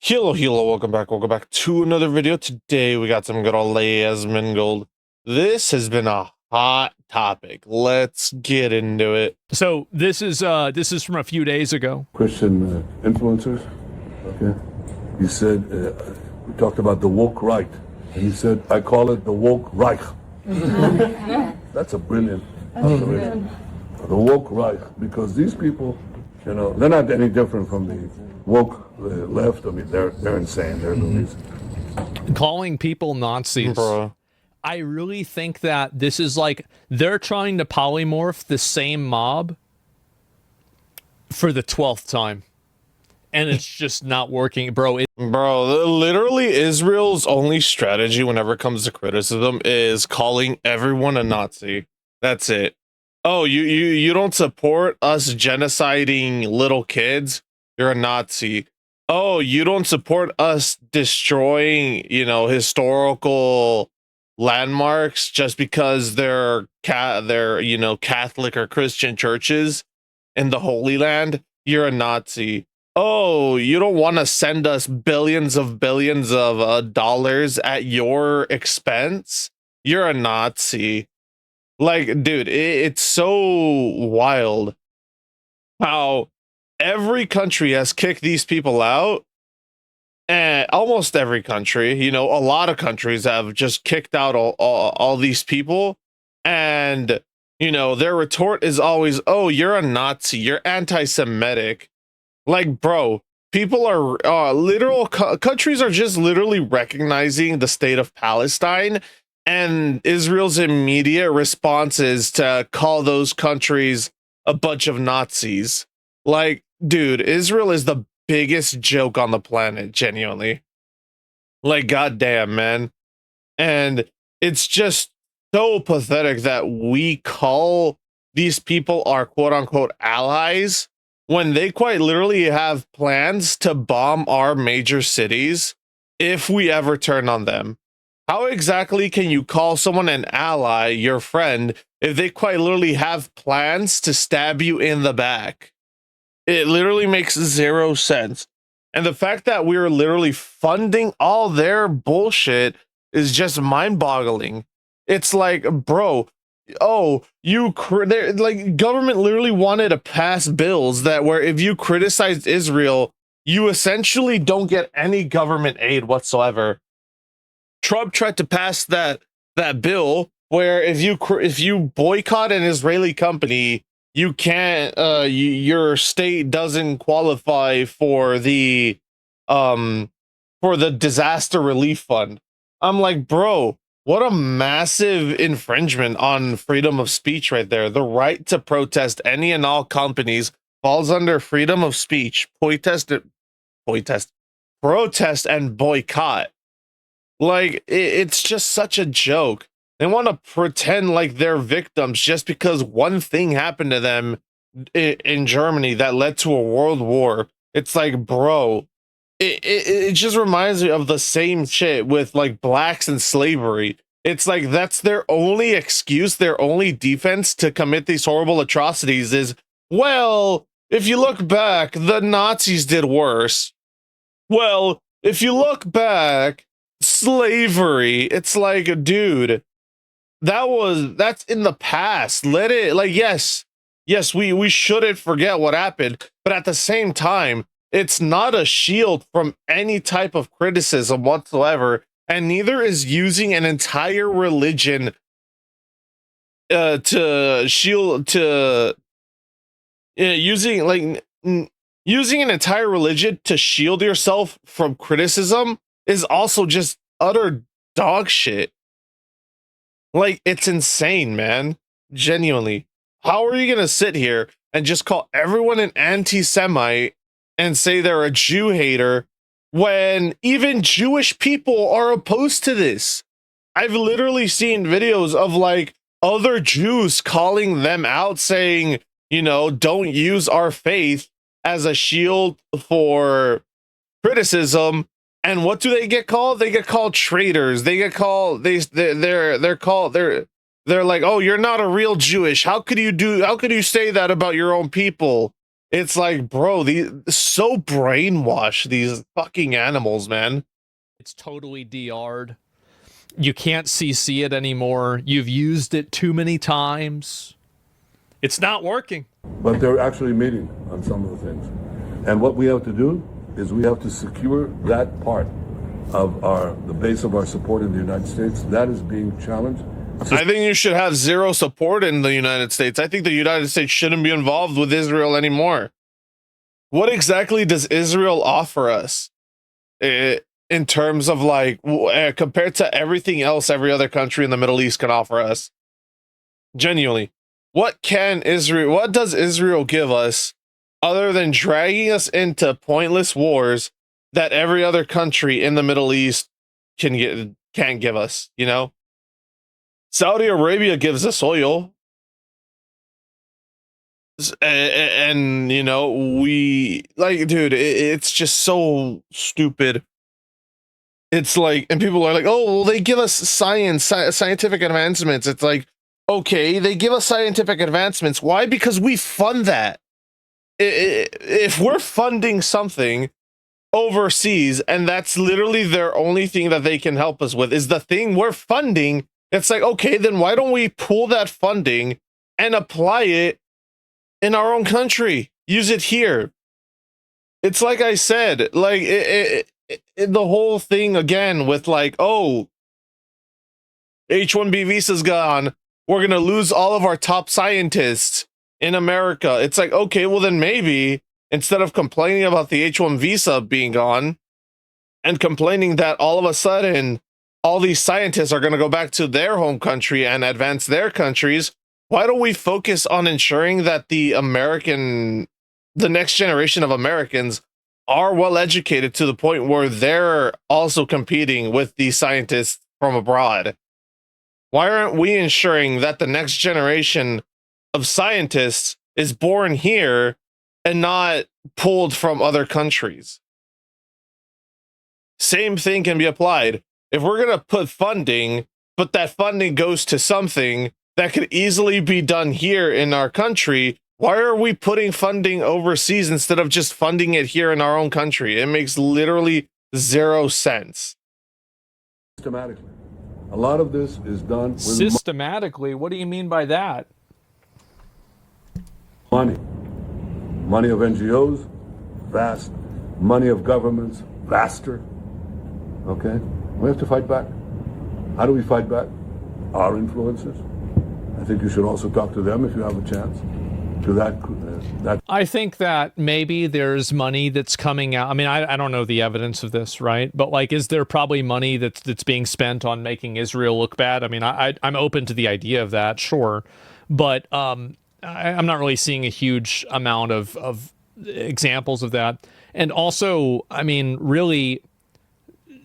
Hello, welcome back to another video. Today we got some good old Gold. This has been a hot topic. Let's get into it. So this is from a few days ago. Christian influencers. Okay. He said, we talked about the woke right. He said, I call it the woke Reich. That's a brilliant observation. The woke Reich, because these people, you know, they're not any different from the woke left. I mean, they're insane. They're loonies. Calling people Nazis. Bro. I really think that this is like they're trying to polymorph the same mob for the 12th time. And it's just not working, bro. Bro, literally Israel's only strategy whenever it comes to criticism is calling everyone a Nazi. That's it. Oh, you don't support us genociding little kids? You're a Nazi. Oh, you don't support us destroying, historical landmarks just because they're Catholic or Christian churches in the Holy Land? You're a Nazi. Oh, you don't want to send us billions of dollars at your expense? You're a Nazi. Like, dude, it's so wild how every country has kicked these people out. And almost every country, a lot of countries have just kicked out all these people. And, their retort is always, oh, you're a Nazi, you're anti-Semitic. Like, bro, people are countries are just literally recognizing the state of Palestine, and Israel's immediate response is to call those countries a bunch of Nazis. Like, dude, Israel is the biggest joke on the planet, genuinely. Like, goddamn, man. And it's just so pathetic that we call these people our quote-unquote allies when they quite literally have plans to bomb our major cities if we ever turn on them. How exactly can you call someone an ally, your friend, if they quite literally have plans to stab you in the back? It literally makes zero sense. And the fact that we're literally funding all their bullshit is just mind-boggling. It's like, bro, like, government literally wanted to pass bills that where if you criticized Israel, you essentially don't get any government aid whatsoever. Trump tried to pass that bill where if you boycott an Israeli company, you can't your state doesn't qualify for the disaster relief fund. I'm like, bro, what a massive infringement on freedom of speech right there. The right to protest any and all companies falls under freedom of speech. Protest and boycott. Like, it's just such a joke. They want to pretend like they're victims just because one thing happened to them in Germany that led to a world war. It's like, bro, it just reminds me of the same shit with like blacks and slavery. It's like that's their only excuse, their only defense to commit these horrible atrocities is, well, if you look back, the Nazis did worse. Well, if you look back, slavery. It's like, dude, that's in the past. Let it, like, yes, we shouldn't forget what happened, but at the same time, it's not a shield from any type of criticism whatsoever, and neither is using an entire religion using an entire religion to shield yourself from criticism is also just utter dog shit. Like, it's insane, man. Genuinely. How are you gonna sit here and just call everyone an anti-Semite and say they're a Jew hater when even Jewish people are opposed to this? I've literally seen videos of like other Jews calling them out, saying, don't use our faith as a shield for criticism. And what do they get called? They get called traitors. They get called they're like, oh, you're not a real Jewish. How could you say that about your own people? It's like, bro, these so brainwashed, these fucking animals, man. It's totally DR'd. You can't CC it anymore. You've used it too many times. It's not working. But they're actually meeting on some of the things. And what we have to do is we have to secure that part of the base of our support in the United States. That is being challenged. I think you should have zero support in the United States. I think the United States shouldn't be involved with Israel anymore. What exactly does Israel offer us in terms of like compared to everything else every other country in the Middle East can offer us? Genuinely, what does Israel give us other than dragging us into pointless wars that every other country in the Middle East can't give us, you know? Saudi Arabia gives us oil. And you know, we like, dude, it's just so stupid. It's like, and people are like, oh, well, they give us scientific advancements. It's like, okay, they give us scientific advancements. Why? Because we fund that. If we're funding something overseas and that's literally their only thing that they can help us with is the thing we're funding, it's like, okay, then why don't we pull that funding and apply it in our own country? Use it here. It's like I said, like the whole thing again with like, oh, H-1B visa's gone. We're going to lose all of our top scientists in America. It's like, okay, well then maybe instead of complaining about the H-1 visa being gone and complaining that all of a sudden all these scientists are going to go back to their home country and advance their countries, why don't we focus on ensuring that the next generation of Americans are well educated to the point where they're also competing with these scientists from abroad? Why aren't we ensuring that the next generation of scientists is born here and not pulled from other countries? Same thing can be applied. If we're going to put funding, but that funding goes to something that could easily be done here in our country, why are we putting funding overseas instead of just funding it here in our own country? It makes literally zero sense. Systematically. A lot of this is done with Systematically? What do you mean by that? money. Money of NGOs, vast. Money of governments, vaster. Okay? We have to fight back. How do we fight back? Our influencers. I think you should also talk to them if you have a chance. To that. I think that maybe there's money that's coming out. I mean, I don't know the evidence of this, right? But like, is there probably money that's being spent on making Israel look bad? I mean, I'm open to the idea of that, sure, but I'm not really seeing a huge amount of examples of that. And also, I mean, really,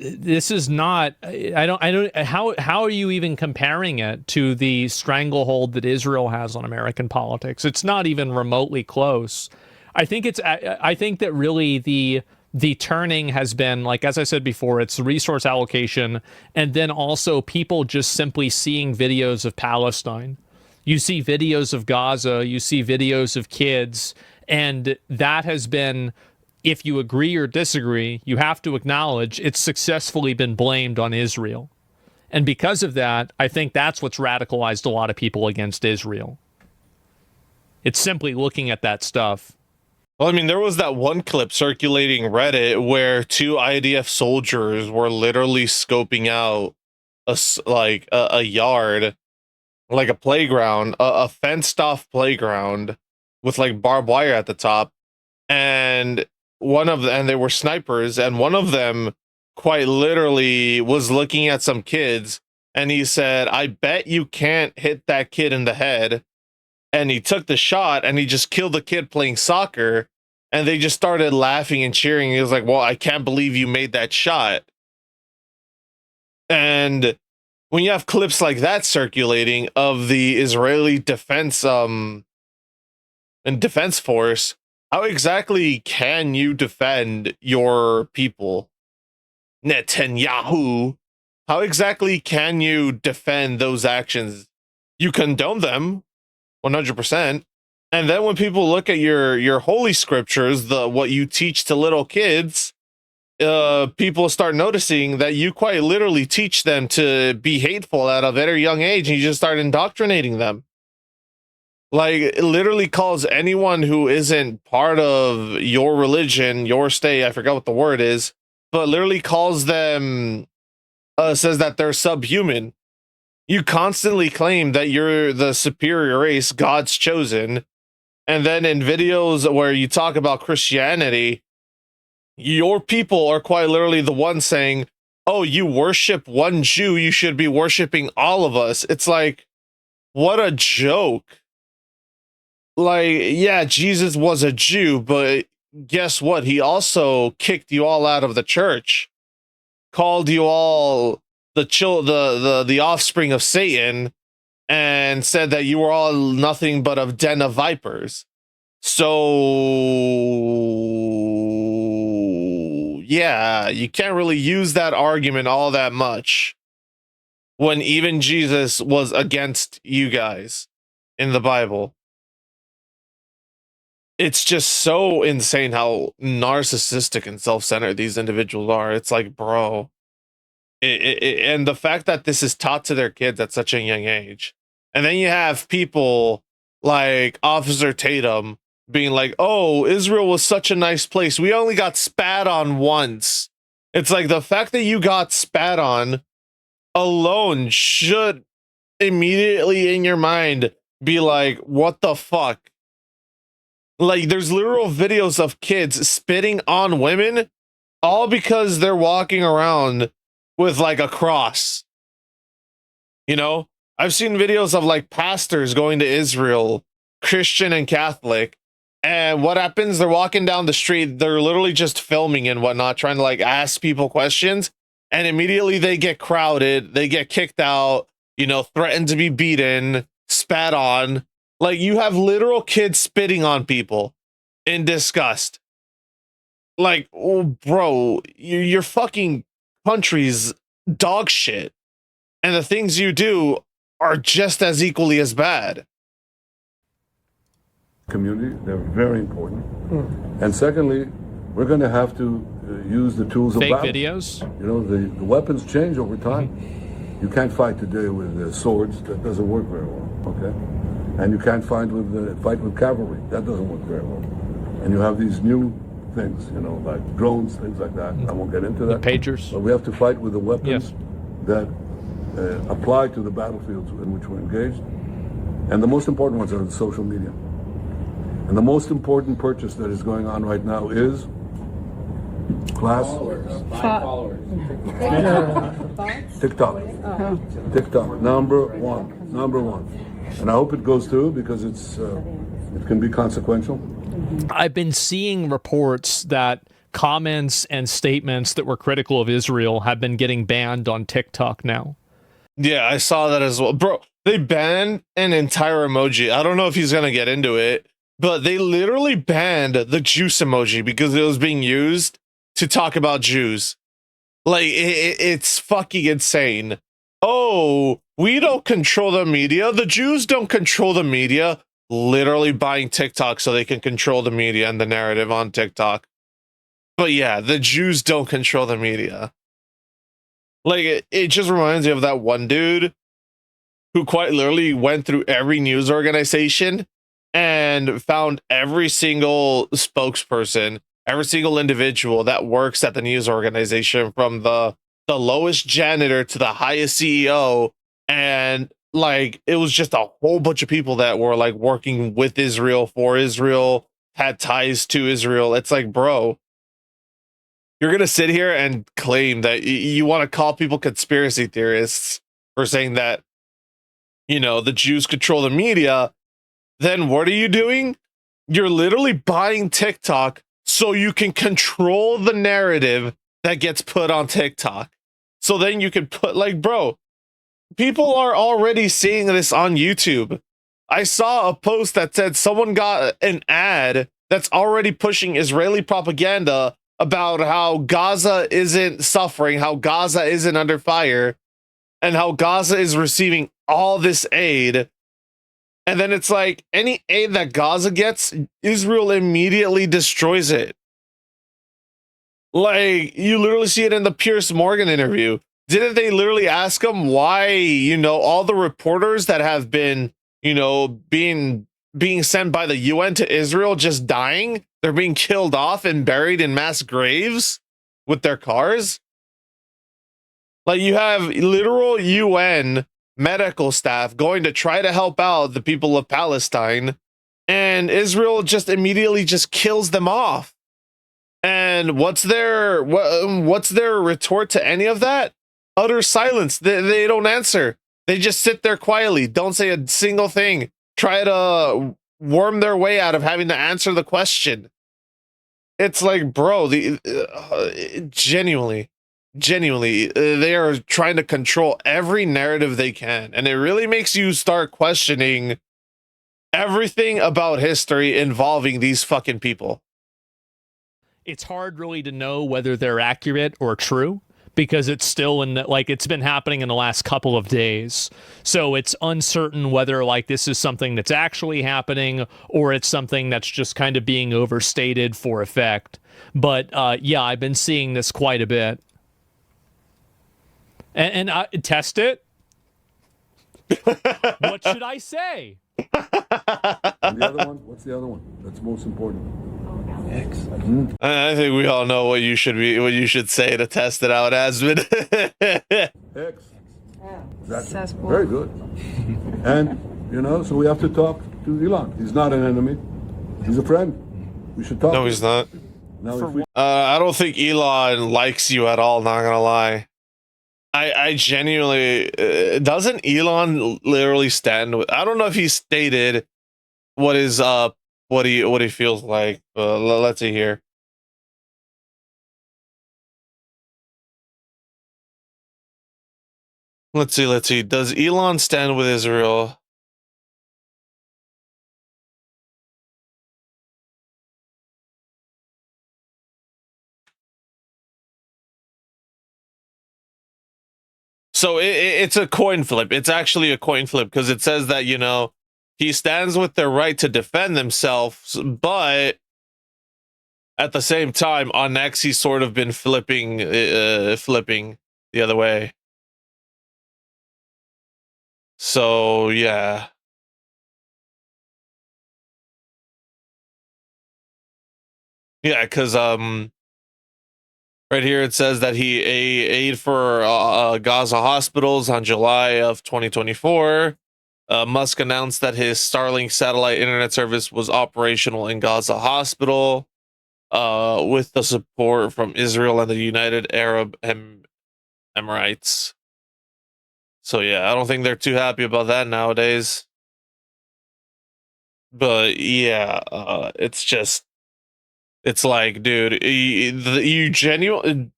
this is not, I don't, how are you even comparing it to the stranglehold that Israel has on American politics? It's not even remotely close. I think that really the turning has been, like, as I said before, it's resource allocation. And then also people just simply seeing videos of Palestine. You see videos of Gaza, you see videos of kids, and that has been, if you agree or disagree, you have to acknowledge it's successfully been blamed on Israel. And because of that, I think that's what's radicalized a lot of people against Israel. It's simply looking at that stuff. Well, I mean, there was that one clip circulating Reddit where two IDF soldiers were literally scoping out a yard, like a playground, a fenced off playground with like barbed wire at the top. And they were snipers, and one of them quite literally was looking at some kids, and he said, "I bet you can't hit that kid in the head." And he took the shot, and he just killed the kid playing soccer, and they just started laughing and cheering. He was like, "Well, I can't believe you made that shot." And when you have clips like that circulating of the Israeli defense and defense force, how exactly can you defend your people? Netanyahu. How exactly can you defend those actions? You condone them 100%, And then when people look at your holy scriptures, the what you teach to little kids, people start noticing that you quite literally teach them to be hateful at a very young age, and you just start indoctrinating them. Like, it literally calls anyone who isn't part of your religion, your state, I forgot what the word is, but literally calls them, says that they're subhuman. You constantly claim that you're the superior race, God's chosen. And then in videos where you talk about Christianity, your people are quite literally the ones saying, oh, you worship one Jew, you should be worshiping all of us. It's like, what a joke. Like, yeah, Jesus was a Jew, but guess what? He also kicked you all out of the church, called you all the offspring of Satan, and said that you were all nothing but a den of vipers. So yeah, you can't really use that argument all that much when even Jesus was against you guys in the Bible. It's just so insane how narcissistic and self-centered these individuals are. It's like, bro, and the fact that this is taught to their kids at such a young age. And then you have people like Officer Tatum being like, oh, Israel was such a nice place. We only got spat on once. It's like, the fact that you got spat on alone should immediately in your mind be like, what the fuck? Like, there's literal videos of kids spitting on women, all because they're walking around with like a cross. You know, I've seen videos of like pastors going to Israel, Christian and Catholic, and what happens? They're walking down the street, they're literally just filming and whatnot, trying to like ask people questions, and immediately they get crowded, they get kicked out, you know, threatened to be beaten, spat on. Like, you have literal kids spitting on people in disgust. Like, oh, bro, your fucking country's dog shit. And the things you do are just as equally as bad. Community, they're very important. And secondly, we're going to have to use the tools of Fake battle. videos. You know, the weapons change over time. You can't fight today with swords. That doesn't work very well, okay? And you can't fight with cavalry. That doesn't work very well. And you have these new things, you know, like drones, things like that. I won't get into that. The pagers. But we have to fight with the weapons Yes. that apply to the battlefields in which we're engaged. And the most important ones are the social media. And the most important purchase that is going on right now is class TikTok. TikTok, number one. And I hope it goes through because it can be consequential. I've been seeing reports that comments and statements that were critical of Israel have been getting banned on TikTok now. Yeah, I saw that as well. Bro, they banned an entire emoji. I don't know if he's going to get into it, but they literally banned the juice emoji because it was being used to talk about Jews. Like, it's fucking insane. Oh, we don't control the media. The Jews don't control the media. Literally buying TikTok so they can control the media and the narrative on TikTok. But yeah, the Jews don't control the media. Like, it just reminds me of that one dude who quite literally went through every news organization and found every single spokesperson, every single individual that works at the news organization, from the lowest janitor to the highest CEO. And like, it was just a whole bunch of people that were like working with Israel, for Israel, had ties to Israel. It's like, bro, you're going to sit here and claim that you want to call people conspiracy theorists for saying that, you know, the Jews control the media. Then what are you doing? You're literally buying TikTok so you can control the narrative that gets put on TikTok. So then you can put, like, bro, people are already seeing this on YouTube. I saw a post that said someone got an ad that's already pushing Israeli propaganda about how Gaza isn't suffering, how Gaza isn't under fire, and how Gaza is receiving all this aid. And then it's like any aid that Gaza gets, Israel immediately destroys it. Like, you literally see it in the Piers Morgan interview. Didn't they literally ask him why, all the reporters that have been, being sent by the UN to Israel just dying? They're being killed off and buried in mass graves with their cars? Like, you have literal UN medical staff going to try to help out the people of Palestine, and Israel just immediately just kills them off. And what's their retort to any of that? Utter silence. They don't answer. They just sit there quietly, don't say a single thing, try to worm their way out of having to answer the question. It's like, bro, genuinely, they are trying to control every narrative they can, and it really makes you start questioning everything about history involving these fucking people. It's hard really to know whether they're accurate or true, because it's still it's been happening in the last couple of days. So it's uncertain whether this is something that's actually happening or it's something that's just kind of being overstated for effect. But yeah, I've been seeing this quite a bit. And I test it. What should I say? And the other one? What's the other one? That's most important. X. Mm-hmm. I think we all know what you should say to test it out, Asmund. X. Yeah. Exactly. Very good. And, so we have to talk to Elon. He's not an enemy. He's a friend. We should talk. No, he's not. Now, if we... I don't think Elon likes you at all, not gonna lie. I genuinely... doesn't Elon literally stand with... I don't know if he stated what is what he feels like. Let's see here. Let's see. Does Elon stand with Israel? So it's a coin flip. It's actually a coin flip because it says that, he stands with their right to defend themselves, but at the same time, on X, he's sort of been flipping the other way. So, yeah. Yeah, because, right here it says that he aid for Gaza hospitals on July of 2024. Musk announced that his Starlink satellite internet service was operational in Gaza hospital, with the support from Israel and the United Arab Emirates. So yeah, I don't think they're too happy about that nowadays. But yeah, it's like, dude, you genuinely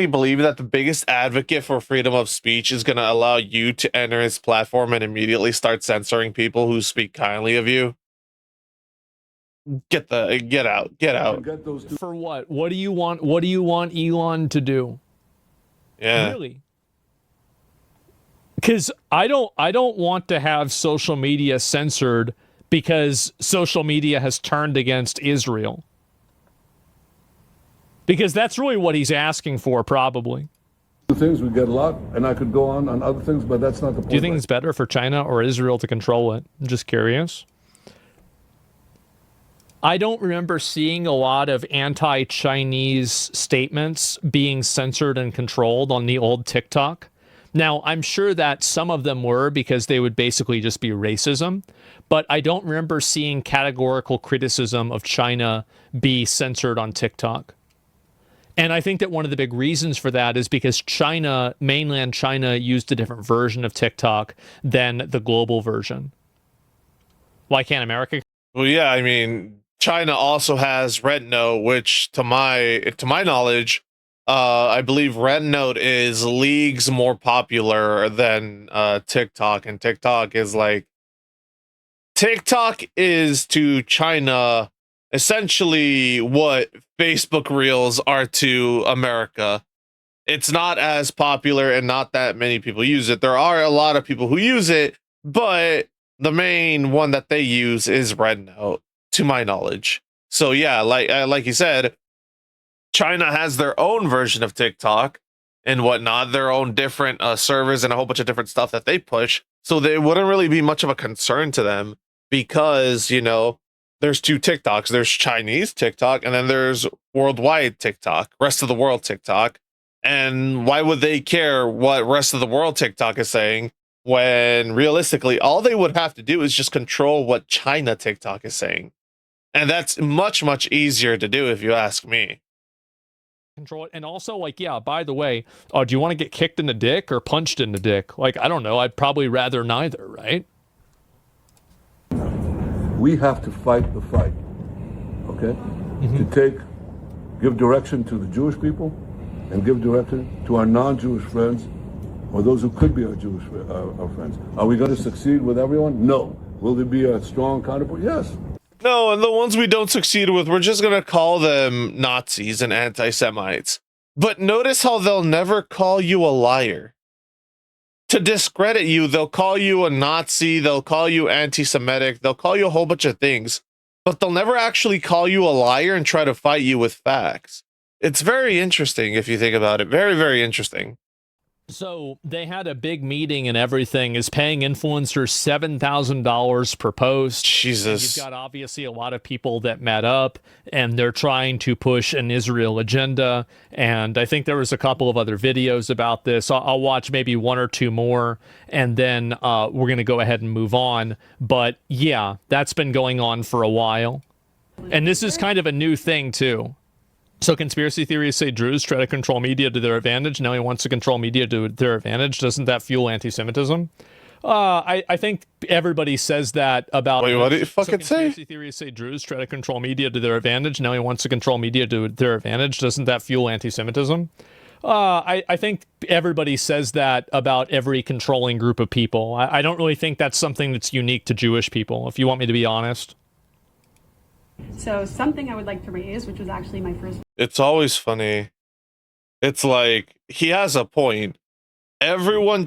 believe that the biggest advocate for freedom of speech is going to allow you to enter his platform and immediately start censoring people who speak kindly of you? Get out. Get those two. For what? What do you want? What do you want Elon to do? Yeah. Really? Because I don't want to have social media censored because social media has turned against Israel. Because that's really what he's asking for, probably. Things we get a lot, and I could go on other things, but that's not the point. Do you think it's better for China or Israel to control it? I'm just curious. I don't remember seeing a lot of anti-Chinese statements being censored and controlled on the old TikTok. Now, I'm sure that some of them were because they would basically just be racism, but I don't remember seeing categorical criticism of China be censored on TikTok. And I think that one of the big reasons for that is because China, mainland China, used a different version of TikTok than the global version. Why can't America? Well, yeah, I mean, China also has Red Note, which, to my knowledge, I believe Red Note is leagues more popular than TikTok, and TikTok is to China essentially what Facebook Reels are to America. It's not as popular and not that many people use it. There are a lot of people who use it, but the main one that they use is Red Note, to my knowledge. So yeah, like you said, China has their own version of TikTok and whatnot, their own different servers and a whole bunch of different stuff that they push. So they wouldn't really be much of a concern to them because, you know, there's two TikToks. There's Chinese TikTok and then there's worldwide TikTok, rest of the world TikTok. And why would they care what rest of the world TikTok is saying when realistically all they would have to do is just control what China TikTok is saying? And that's much, much easier to do if you ask me. Control it. And also, like, yeah, by the way, do you want to get kicked in the dick or punched in the dick? Like, I don't know. I'd probably rather neither, right? We have to fight the fight, okay? To give direction to the Jewish people and give direction to our non-Jewish friends or those who could be our Jewish our friends. Are we going to succeed with everyone? No. Will there be a strong counterpoint? Yes. No, and the ones we don't succeed with, we're just going to call them Nazis and anti-Semites. But notice how they'll never call you a liar. To discredit you, they'll call you a Nazi, they'll call you anti-Semitic, they'll call you a whole bunch of things, but they'll never actually call you a liar and try to fight you with facts. It's very interesting if you think about it. Very, very interesting. So they had a big meeting and everything. Is paying influencers $7,000 per post. Jesus. You've got obviously a lot of people that met up and they're trying to push an Israel agenda. And I think there was a couple of other videos about this. I'll watch maybe one or two more and then we're going to go ahead and move on. But yeah, that's been going on for a while. And this is kind of a new thing too. So conspiracy theories say Druze try to control media to their advantage. Now he wants to control media to their advantage. Doesn't that fuel anti-Semitism? I think everybody says that about... Wait, what do you fucking say? Conspiracy theories say Druze try to control media to their advantage. Now he wants to control media to their advantage. Doesn't that fuel anti-Semitism? I think everybody says that about every controlling group of people. I don't really think that's something that's unique to Jewish people, if you want me to be honest. So something I would like to raise, which was actually my first... It's always funny. It's like, he has a point. Everyone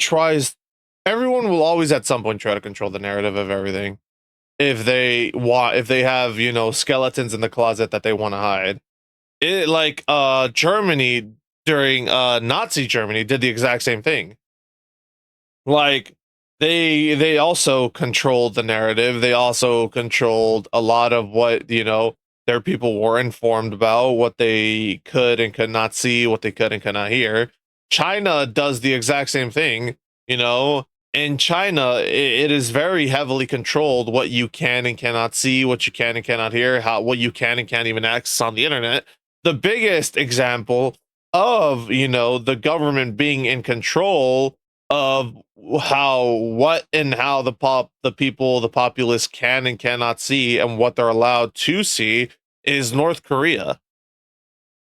will always at some point try to control the narrative of everything. If they have, you know, skeletons in the closet that they want to hide. Germany during Nazi Germany did the exact same thing. Like, they also controlled the narrative. They also controlled a lot of what, you know, their people were informed about, what they could and could not see, what they could and could not hear. China does the exact same thing, you know. In China, it is very heavily controlled what you can and cannot see, what you can and cannot hear, what you can and can't even access on the internet. The biggest example of, you know, the government being in control of how the populace can and cannot see and what they're allowed to see is North Korea.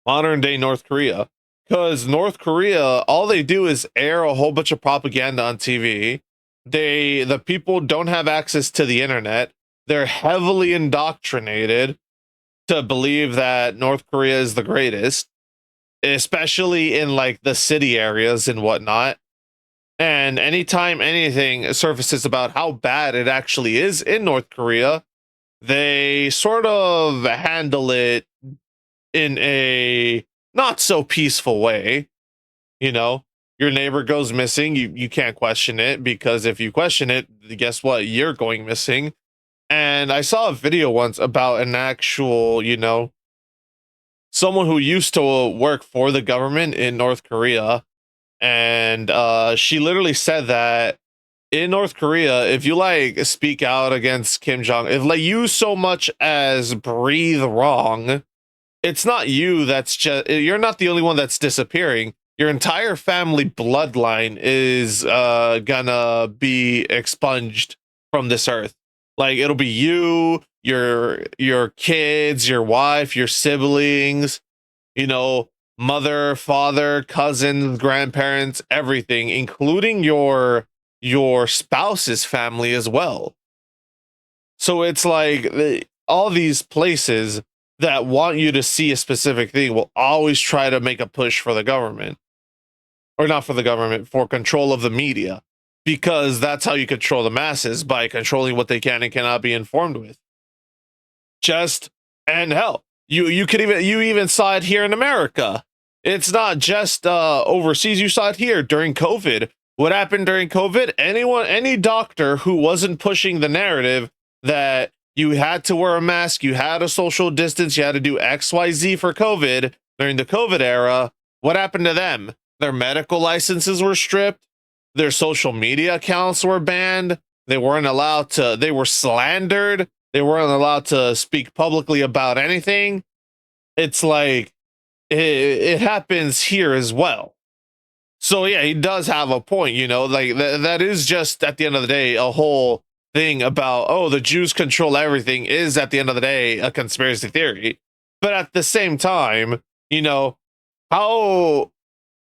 Modern day North Korea. Because North Korea, all they do is air a whole bunch of propaganda on TV. The people don't have access to the internet. They're heavily indoctrinated to believe that North Korea is the greatest, especially in like the city areas and whatnot. And anytime anything surfaces about how bad it actually is in North Korea, they sort of handle it in a not so peaceful way. You know, your neighbor goes missing, you can't question it, because if you question it, guess what? You're going missing. And I saw a video once about an actual, you know, someone who used to work for the government in North Korea. And she literally said that in North Korea, if you like speak out against Kim Jong, if like you so much as breathe wrong, it's not you you're not the only one that's disappearing. Your entire family bloodline is gonna be expunged from this earth. Like, it'll be you, your kids, your wife, your siblings, you know, mother, father, cousins, grandparents, everything, including your spouse's family as well. So it's like all these places that want you to see a specific thing will always try to make a push for the government, or not for the government, for control of the media. because that's how you control the masses, by controlling what they can and cannot be informed with. And hell, you even saw it here in America. It's not just overseas. You saw it here during COVID. What happened during COVID? Any doctor who wasn't pushing the narrative that you had to wear a mask, you had a social distance, you had to do XYZ for COVID during the COVID era, what happened to them? Their medical licenses were stripped. Their social media accounts were banned. They were slandered. They weren't allowed to speak publicly about anything. It's like, it happens here as well. So yeah, he does have a point, like that is just, at the end of the day, a whole thing about, oh, the Jews control everything is, at the end of the day, a conspiracy theory. But at the same time, how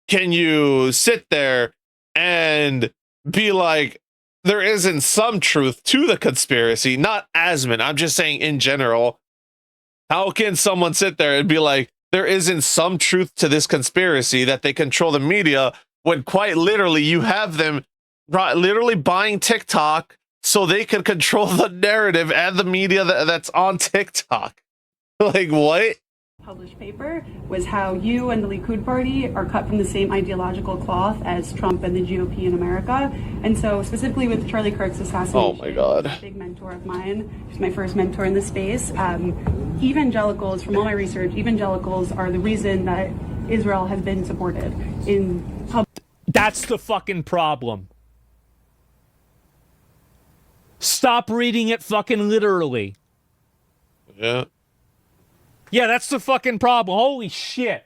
can you sit there and be like, there isn't some truth to the conspiracy? Not Asman, I'm just saying in general. How can someone sit there and be like, there isn't some truth to this conspiracy that they control the media, when quite literally you have them literally buying TikTok so they can control the narrative and the media that's on TikTok? Like, what? Published paper was how you and the Likud party are cut from the same ideological cloth as Trump and the GOP in America. And so specifically with Charlie Kirk's assassination, oh my God, a big mentor of mine, he's my first mentor in the space. Evangelicals, from all my research, evangelicals are the reason that Israel has been supported in public. That's the fucking problem. Stop reading it fucking literally. Yeah. Yeah, that's the fucking problem. Holy shit.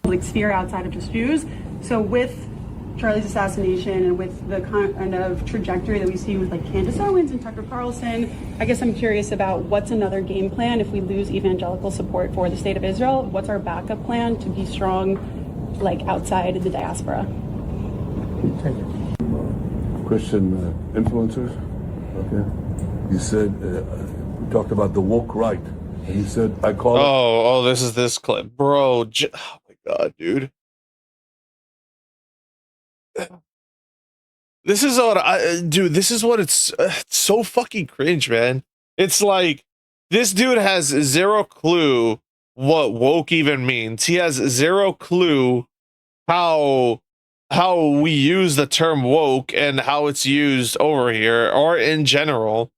Public sphere outside of just Jews. So with Charlie's assassination and with the kind of trajectory that we see with like Candace Owens and Tucker Carlson, I guess I'm curious about what's another game plan if we lose evangelical support for the state of Israel. What's our backup plan to be strong, like outside the diaspora? Christian influencers. Okay. He said, we talked about the woke right. And he said, I call it. Oh, this is this clip. Bro, oh my God, dude. This is what it's so fucking cringe, man. It's like, this dude has zero clue what woke even means. He has zero clue how we use the term woke and how it's used over here or in general.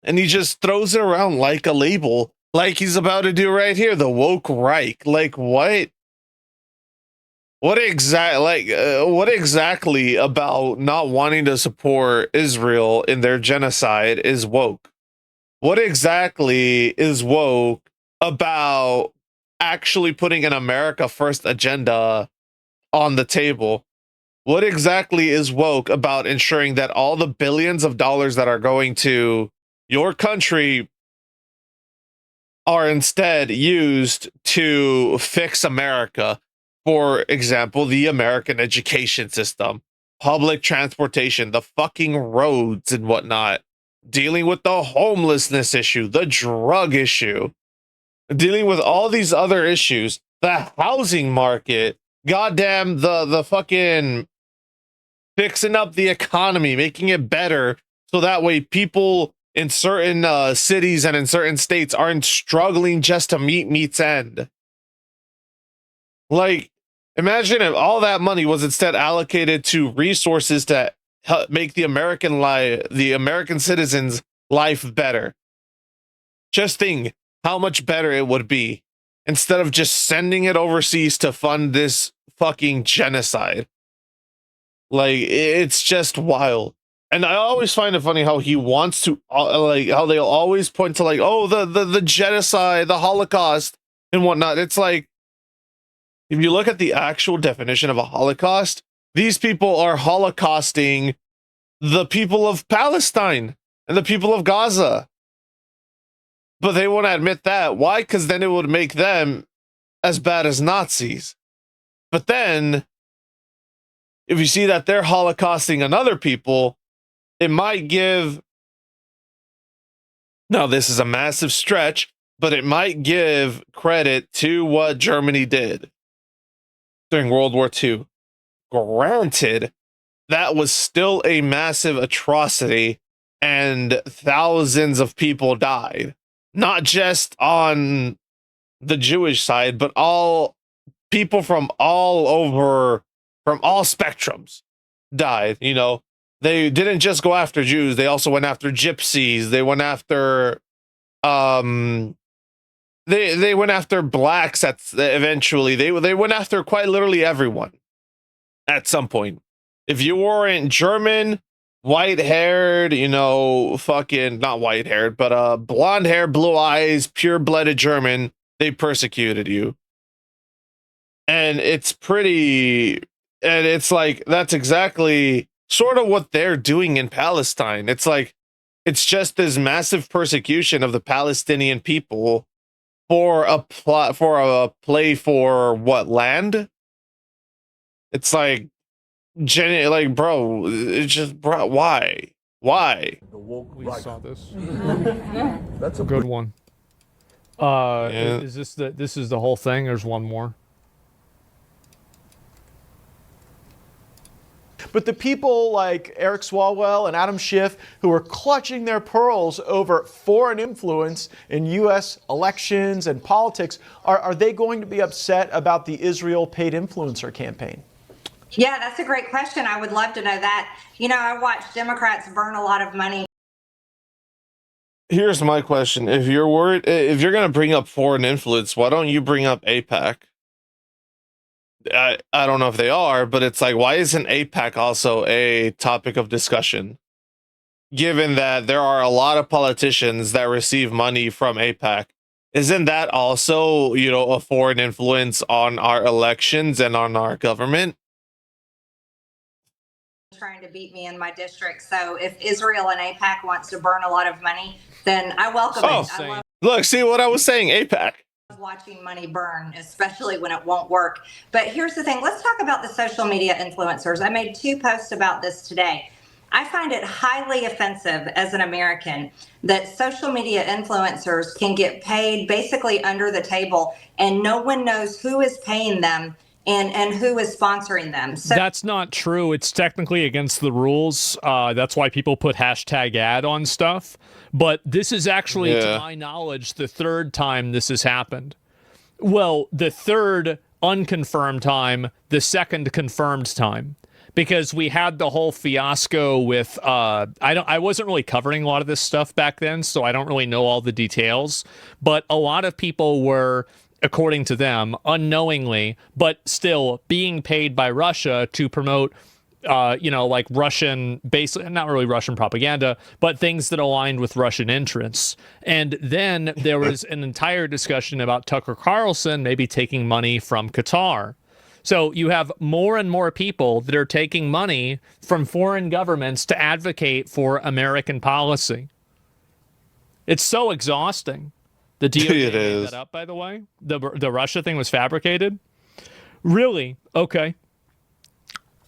And he just throws it around like a label, like he's about to do right here, the woke Reich. Like, what? What exactly about not wanting to support Israel in their genocide is woke? What exactly is woke about actually putting an America First agenda on the table? What exactly is woke about ensuring that all the billions of dollars that are going to your country are instead used to fix America? For example, the American education system, public transportation, the fucking roads and whatnot, dealing with the homelessness issue, the drug issue, dealing with all these other issues, the housing market, goddamn the fucking fixing up the economy, making it better so that way people in certain cities and in certain states aren't struggling just to meet meet's end. Like, imagine if all that money was instead allocated to resources to make the American citizens' life better. Just think how much better it would be instead of just sending it overseas to fund this fucking genocide. Like, it's just wild. And I always find it funny how he wants to, like, how they'll always point to, like, oh, the genocide, the Holocaust, and whatnot. It's like, if you look at the actual definition of a Holocaust, these people are holocausting the people of Palestine and the people of Gaza. But they won't admit that. Why? Because then it would make them as bad as Nazis. But then, if you see that they're holocausting another people, it might give, now this is a massive stretch, but it might give credit to what Germany did during World War II. Granted, that was still a massive atrocity, and thousands of people died. Not just on the Jewish side, but all people from all over, from all spectrums died. You know, they didn't just go after Jews, they also went after gypsies, they went after um they went after blacks at eventually. They went after quite literally everyone at some point. If you weren't German, white haired, you know, fucking not white haired, but blonde hair, blue eyes, pure blooded German, they persecuted you. And it's pretty, and it's like, that's exactly sort of what they're doing in Palestine. It's like, it's just this massive persecution of the Palestinian people for a plot, for a play for what, land? It's like, like, bro, it's just, bro, why? The woke We right. saw this. That's a Good one. Yeah. Is this is the whole thing? There's one more. But the people like Eric Swalwell and Adam Schiff who are clutching their pearls over foreign influence in U.S. elections and politics, are they going to be upset about the Israel paid influencer campaign? Yeah, that's a great question. I would love to know that. You know, I watch Democrats burn a lot of money. Here's my question. If you're worried, if you're going to bring up foreign influence, why don't you bring up APAC? I don't know if they are, but it's like, why isn't APAC also a topic of discussion? Given that there are a lot of politicians that receive money from APAC, isn't that also, you know, a foreign influence on our elections and on our government? Trying to beat me in my district. So if Israel and APAC wants to burn a lot of money, then I welcome Oh, it. I love look, see what I was saying, APAC. watching money burn, especially when it won't work. But here's the thing. Let's talk about the social media influencers. I made 2 posts about this today. I find it highly offensive as an American that social media influencers can get paid basically under the table and no one knows who is paying them and who is sponsoring them. So That's not true. It's technically against the rules. That's why people put #ad on stuff. But this is actually, to my knowledge, the 3rd time this has happened. Well, the 3rd unconfirmed time, the 2nd confirmed time. Because we had the whole fiasco with I wasn't really covering a lot of this stuff back then, so I don't really know all the details. But a lot of people were, according to them, unknowingly, but still being paid by Russia to promote, you know, like Russian, basically not really Russian propaganda, but things that aligned with Russian interests. And then there was an entire discussion about Tucker Carlson maybe taking money from Qatar. So you have more and more people that are taking money from foreign governments to advocate for American policy. It's so exhausting. The DOJ made that up, by the way. The Russia thing was fabricated. Really? Okay.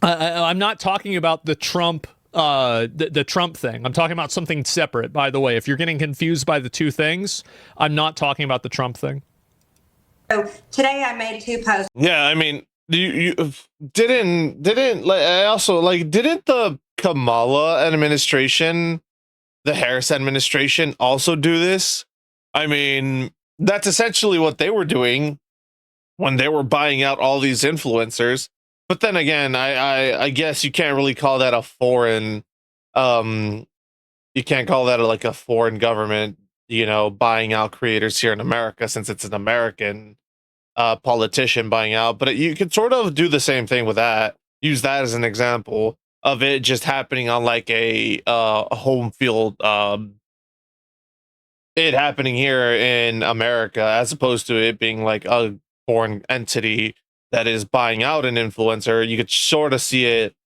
I'm not talking about the Trump the Trump thing. I'm talking about something separate, by the way. If you're getting confused by the two things, I'm not talking about the Trump thing. So today I made 2 posts. Yeah, I mean, you didn't like, I also like, didn't the Kamala administration, the Harris administration also do this? I mean, that's essentially what they were doing when they were buying out all these influencers. But then again, I guess you can't really call that a foreign, you can't call that like a foreign government, you know, buying out creators here in America, since it's an American politician buying out. But you could sort of do the same thing with that. Use that as an example of it just happening on like a home field, it happening here in America, as opposed to it being like a foreign entity that is buying out an influencer. You could sort of see it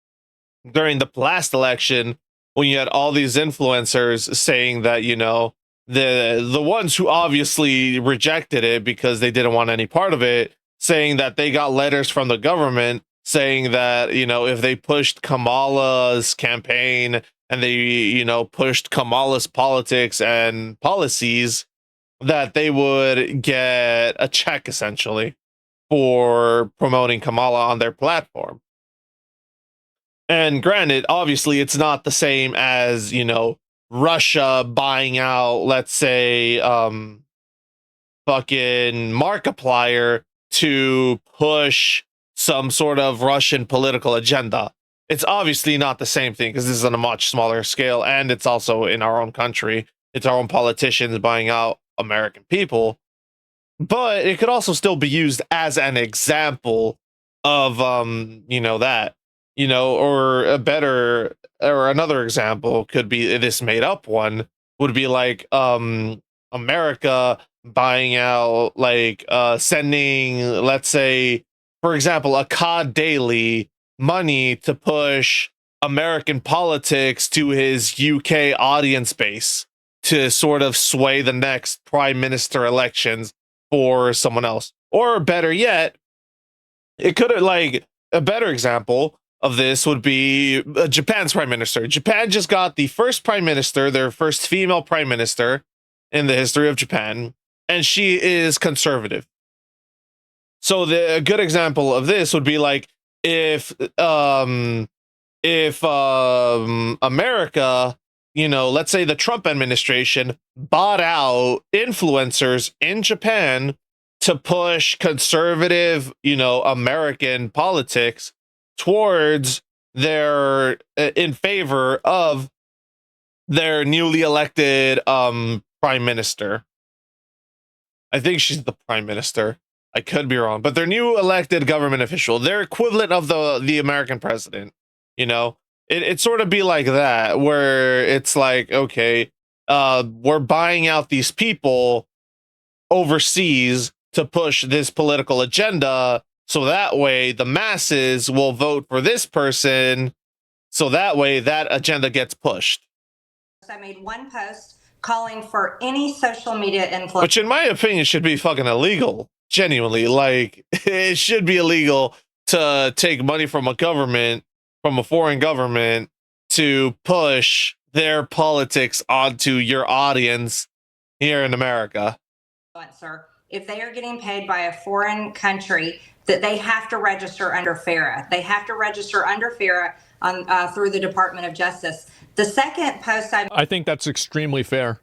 during the last election when you had all these influencers saying that, you know, the ones who obviously rejected it because they didn't want any part of it, saying that they got letters from the government saying that, you know, if they pushed Kamala's campaign and they, you know, pushed Kamala's politics and policies, that they would get a check essentially for promoting Kamala on their platform. And granted, obviously, it's not the same as, you know, Russia buying out, let's say, fucking Markiplier to push some sort of Russian political agenda. It's obviously not the same thing because this is on a much smaller scale, and it's also in our own country. It's our own politicians buying out American people. But it could also still be used as an example of, you know, that, you know, or a better, or another example could be this made up one would be like, America buying out, like, sending, let's say, for example, a COD Daily money to push American politics to his UK audience base to sort of sway the next prime minister elections for someone else. Or better yet, it could have, like, a better example of this would be Japan's prime minister. Japan just got the first prime minister, their first female prime minister in the history of Japan, and she is conservative. So a good example of this would be like if America, you know, let's say the Trump administration bought out influencers in Japan to push conservative, you know, American politics towards their, in favor of their newly elected prime minister. I think she's the prime minister. I could be wrong, but their new elected government official, their equivalent of the American president, you know, it sort of be like that, where it's like, okay, we're buying out these people overseas to push this political agenda, so that way the masses will vote for this person, so that way that agenda gets pushed. I made one post calling for any social media influencer, which in my opinion should be fucking illegal. Genuinely, like, it should be illegal to take money from a government, from a foreign government, to push their politics onto your audience here in America. If they are getting paid by a foreign country, that they have to register under FARA. They have to register under FARA on, through the Department of Justice. The second post I think that's extremely fair.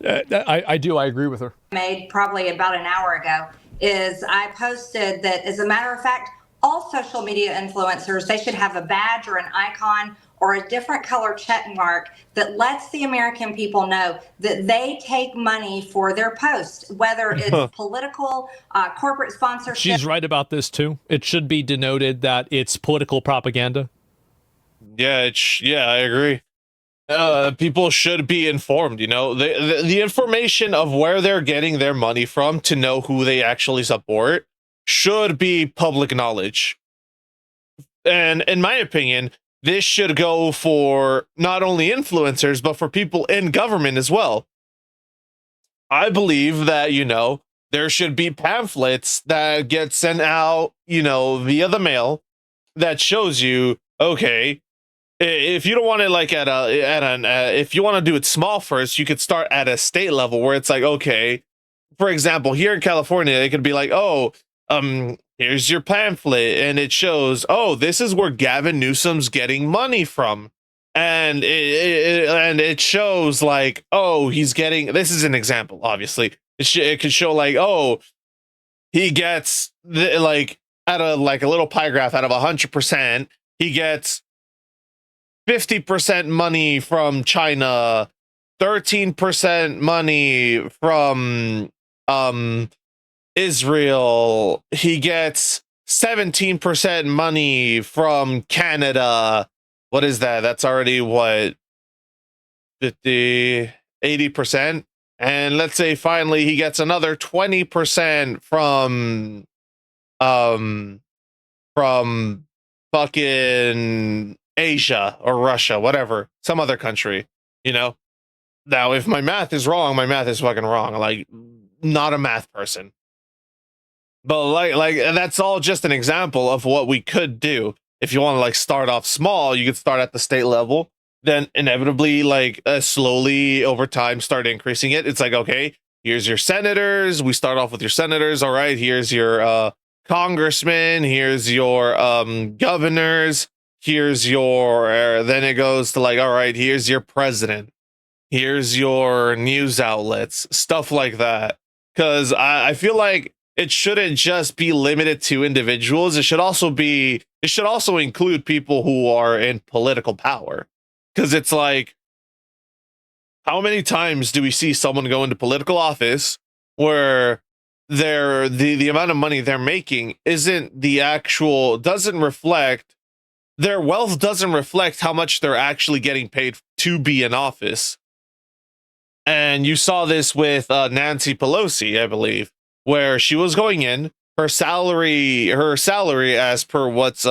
I do. I agree with her. Made probably about an hour ago is I posted that, as a matter of fact, all social media influencers, they should have a badge or an icon or a different color check mark that lets the American people know that they take money for their posts, whether it's political, corporate sponsorship. She's right about this too. It should be denoted that it's political propaganda. Yeah, yeah, I agree. People should be informed, you know, the information of where they're getting their money from to know who they actually support should be public knowledge. And in my opinion, this should go for not only influencers, but for people in government as well. I believe that, you know, there should be pamphlets that get sent out, you know, via the mail that shows you, okay, if you don't want it like if you want to do it small first, you could start at a state level where it's like, okay, for example, here in California, it could be like, oh, here's your pamphlet, and it shows, oh, this is where Gavin Newsom's getting money from, and it shows like, oh, he's getting. This is an example, obviously. It could show like, oh, he gets like out of like a little pie graph out of 100%, he gets 50% money from China, 13% money from Israel, he gets 17% money from Canada. What is that? That's already what, 50, 80%? And let's say finally he gets another 20% from fucking Asia or Russia, whatever, some other country, you know. Now, if my math is wrong, my math is fucking wrong. Like, not a math person. But like that's all just an example of what we could do. If you want to like start off small, you could start at the state level, then inevitably like slowly over time start increasing it. It's like, okay, here's your senators. We start off with your senators. All right, here's your congressmen, here's your governors, here's your then it goes to like, all right, here's your president, here's your news outlets, stuff like that. Because I feel like it shouldn't just be limited to individuals. It should also include people who are in political power. Because it's like, how many times do we see someone go into political office where the amount of money they're making doesn't reflect, their wealth doesn't reflect how much they're actually getting paid to be in office. And you saw this with Nancy Pelosi, I believe, where she was going in, her salary as per what's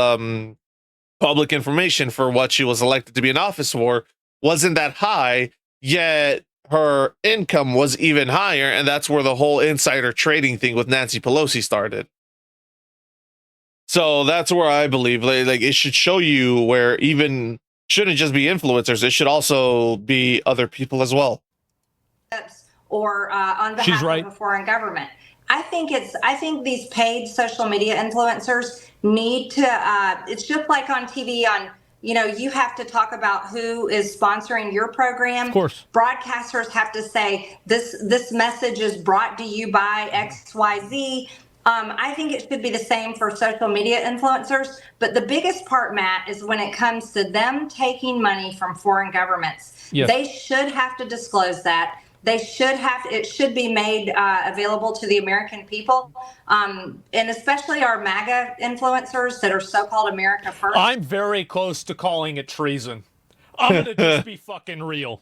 public information for what she was elected to be in office for wasn't that high, yet her income was even higher, and that's where the whole insider trading thing with Nancy Pelosi started. So that's where I believe like it should show you where even shouldn't just be influencers, it should also be other people as well. Or on behalf of a foreign government. I think these paid social media influencers need to, it's just like on TV you have to talk about who is sponsoring your program. Of course. Broadcasters have to say this message is brought to you by XYZ. I think it should be the same for social media influencers. But the biggest part, Matt, is when it comes to them taking money from foreign governments. Yes. They should have to disclose that. It should be made available to the American people, and especially our MAGA influencers that are so-called America First. I'm very close to calling it treason. I'm going to just be fucking real.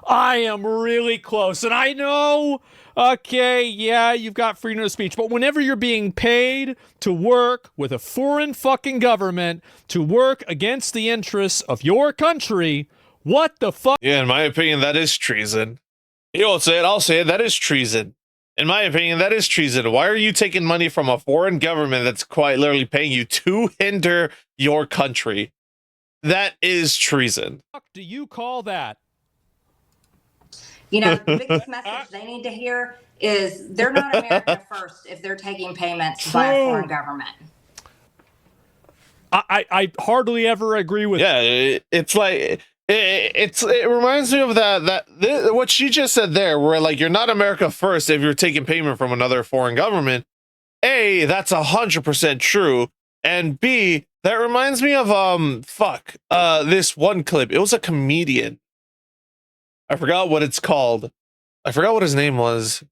I am really close. And I know, okay, yeah, you've got freedom of speech, but whenever you're being paid to work with a foreign fucking government to work against the interests of your country, what the fuck? Yeah, in my opinion, that is treason. You won't say it, I'll say it, that is treason. In my opinion, that is treason. Why are you taking money from a foreign government that's quite literally paying you to hinder your country? That is treason. What do you call that? The biggest message they need to hear is they're not America First if they're taking payments by a foreign government. I hardly ever agree with that. Yeah, it's like... It reminds me of what she just said there, where like you're not America First if you're taking payment from another foreign government. A, that's 100% true, and B, that reminds me of this one clip. It was a comedian. I forgot what it's called. I forgot what his name was.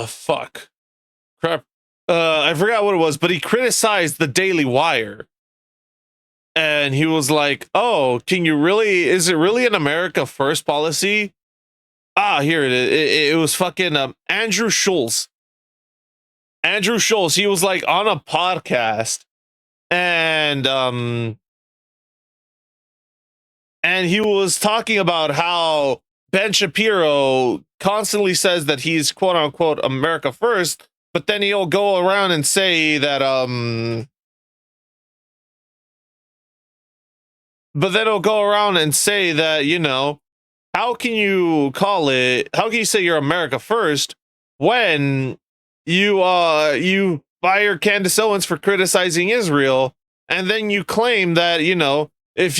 Fuck. Crap. I forgot what it was, but he criticized the Daily Wire. And he was like, oh, is it really an America First policy? Here it is. It was fucking Andrew Schulz. Andrew Schulz, he was like on a podcast and he was talking about how Ben Shapiro constantly says that he's quote unquote America First, but then he'll go around and say that how can you say you're America First when you fire Candace Owens for criticizing Israel, and then you claim that if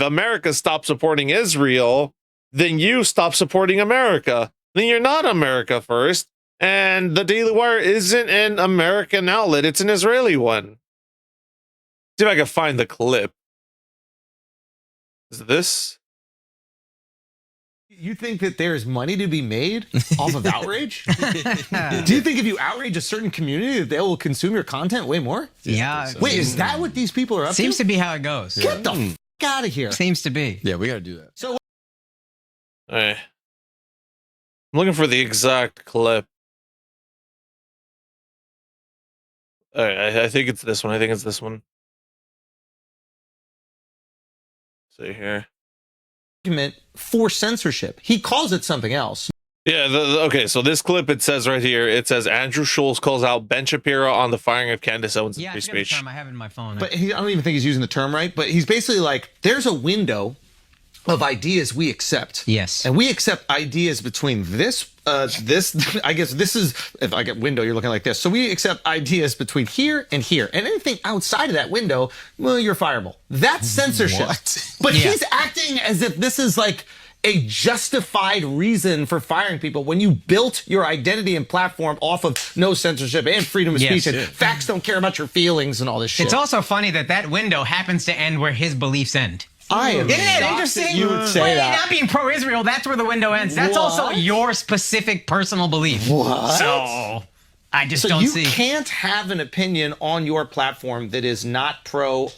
America stops supporting Israel, then you stop supporting America. Then you're not America First, and the Daily Wire isn't an American outlet, it's an Israeli one. See if I can find the clip. Is this? You think that there's money to be made off of outrage? Do you think if you outrage a certain community that they will consume your content way more? Yeah. So. Wait, is that what these people are up Seems to? to be how it goes. Get the f out of here. Seems to be. Yeah, we got to do that. So, I'm looking for the exact clip. I think it's this one. See here. For censorship. He calls it something else. Yeah. Okay. So this clip, it says right here, it says Andrew Schulz calls out Ben Shapiro on the firing of Candace Owens in Yeah, I free forget the speech. term. I have it in my phone. But I don't even think he's using the term right. But he's basically like, there's a window of ideas we accept. Yes. And we accept ideas between this, I guess this is, if I get window, you're looking like this. So we accept ideas between here and here. And anything outside of that window, well, you're fireable. That's censorship. What? But Yeah. he's acting as if this is like a justified reason for firing people when you built your identity and platform off of no censorship and freedom of Yes. speech and Yeah. facts don't care about your feelings and all this shit. It's also funny that that window happens to end where his beliefs end. I am Isn't it shocked interesting? that you would say Well, that. not being pro-Israel, that's where the window ends. That's also What? your specific personal belief. What? So I just So don't you see. can't have an opinion on your platform that is not pro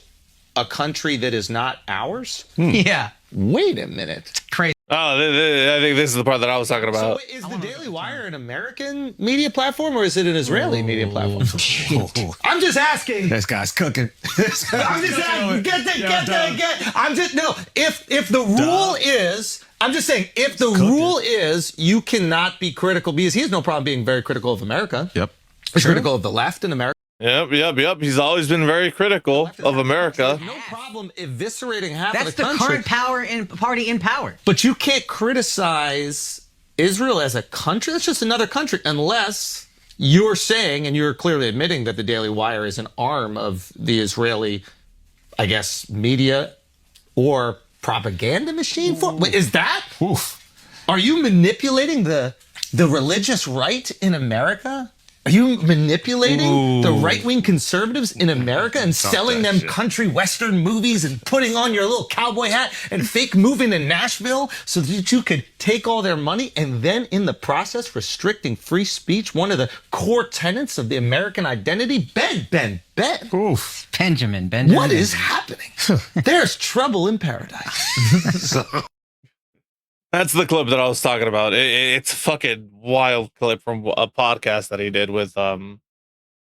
a country that is not ours? Yeah, Wait a minute. crazy. Oh, I think this is the part that I was talking So about. is the Daily Wire an American media platform or is it an Israeli media platform? I'm just asking. This guy's cooking. I'm just asking. If the rule is, I'm just saying, if the rule is you cannot be critical, because he has no problem being very critical of America. Yep. He's critical of the left in America. Yep. He's always been very critical of America. No problem eviscerating half That's of the the country. current party in power. But you can't criticize Israel as a country. That's just another country, unless you're saying, and you're clearly admitting, that the Daily Wire is an arm of the Israeli, I guess, media or propaganda machine. Wait, is that? Are you manipulating the religious right in America? Are you manipulating the right-wing conservatives in America and selling them country western movies and putting on your little cowboy hat and fake moving to Nashville so that you could take all their money and then in the process restricting free speech, one of the core tenets of the American identity? Ben. Benjamin. What is happening? There's trouble in paradise. That's the clip that I was talking about. It's a fucking wild clip from a podcast that he did with some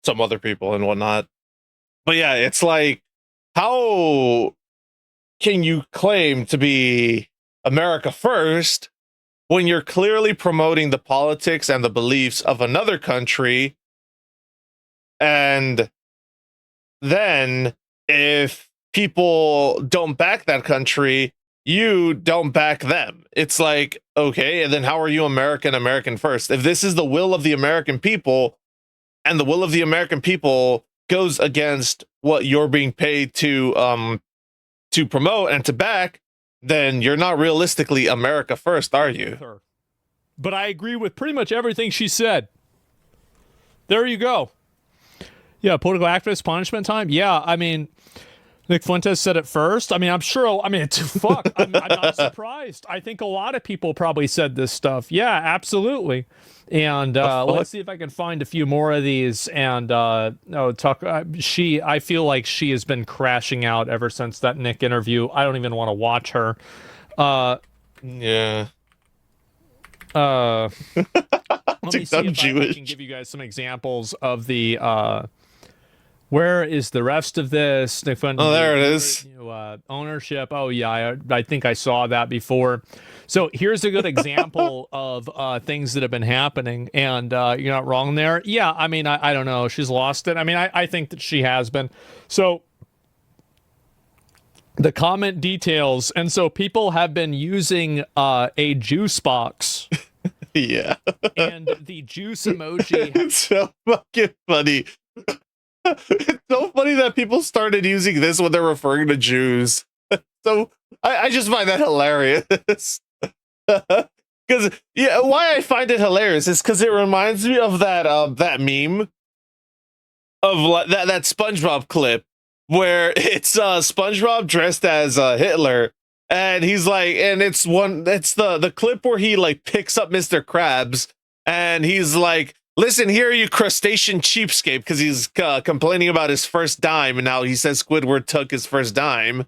other people and whatnot. But yeah, it's like, how can you claim to be America first when you're clearly promoting the politics and the beliefs of another country? And then if people don't back that country, you don't back them. It's like, okay, and then how are you American first? If this is the will of the American people, and the will of the American people goes against what you're being paid to promote and to back, then you're not realistically America first, are you? But I agree with pretty much everything she said. There you go. Yeah, political activist punishment time. Yeah, I mean, Nick Fuentes said it first. I mean, I'm sure. I mean, fuck. I'm not surprised. I think a lot of people probably said this stuff. Yeah, absolutely. And let's see if I can find a few more of these. And talk. I feel like she has been crashing out ever since that Nick interview. I don't even want to watch her. Yeah. Let me see I'm if I Jewish. can give you guys some examples of the. Where is the rest of this? Oh, there it is. Ownership. Oh, yeah. I think I saw that before. So here's a good example of things that have been happening. And you're not wrong there. Yeah, I mean, I don't know. She's lost it. I mean, I think that she has been. So the comment details. And so people have been using a juice box. Yeah. And the juice emoji. It's so fucking funny. It's so funny that people started using this when they're referring to Jews. So I just find that hilarious. Because why I find it hilarious is because it reminds me of that meme of that SpongeBob clip where it's SpongeBob dressed as Hitler, and he's like, and it's the clip where he like picks up Mr. Krabs, and he's like, listen here, you crustacean cheapskate, because he's complaining about his first dime, and now he says Squidward took his first dime.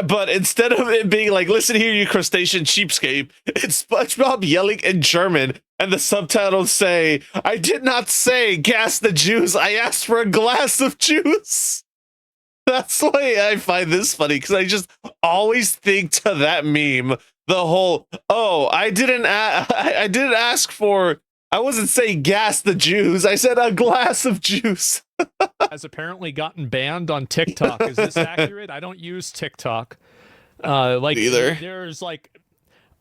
But instead of it being like, listen here, you crustacean cheapskate, it's SpongeBob yelling in German, and the subtitles say, I did not say gas the juice, I asked for a glass of juice. That's why I find this funny, because I just always think to that meme the whole, oh, I didn't ask for, I wasn't saying gas the Jews. I said a glass of juice. Has apparently gotten banned on TikTok. Is this accurate? I don't use TikTok. Like Either. there's like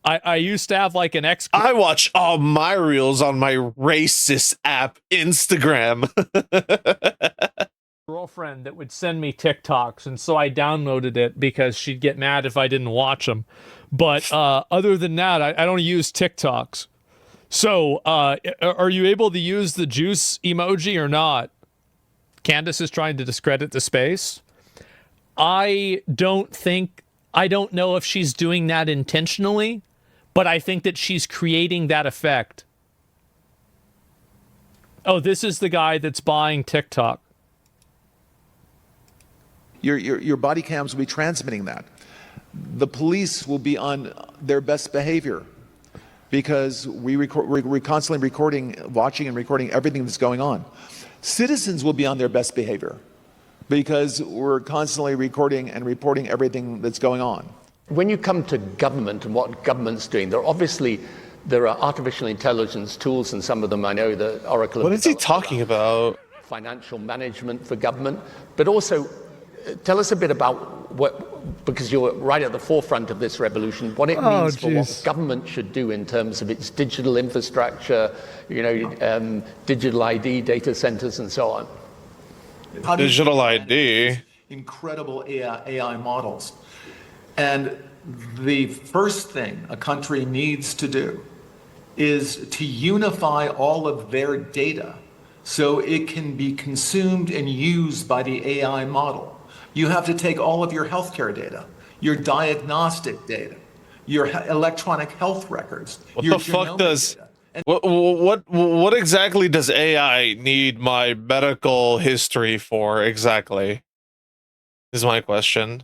I used to have like an ex. I watch all my reels on my racist app, Instagram. Girlfriend that would send me TikToks, and so I downloaded it because she'd get mad if I didn't watch them. But other than that, I don't use TikToks. So are you able to use the juice emoji or not? Candace is trying to discredit the space. I don't know if she's doing that intentionally, but I think that she's creating that effect. Oh, this is the guy that's buying TikTok. Your body cams will be transmitting that. The police will be on their best behavior because we're constantly recording, watching and recording everything that's going on. Citizens will be on their best behavior because we're constantly recording and reporting everything that's going on. When you come to government and what government's doing, there are artificial intelligence tools, and some of them I know that Oracle. What is he talking about? Financial management for government, but also tell us a bit about what, because you're right at the forefront of this revolution, what it means for what government should do in terms of its digital infrastructure, digital ID, data centers, and so on. Digital ID. Incredible AI models. And the first thing a country needs to do is to unify all of their data so it can be consumed and used by the AI model. You have to take all of your healthcare data, your diagnostic data, your electronic health records. What the fuck does what exactly does AI need my medical history for exactly? Is my question.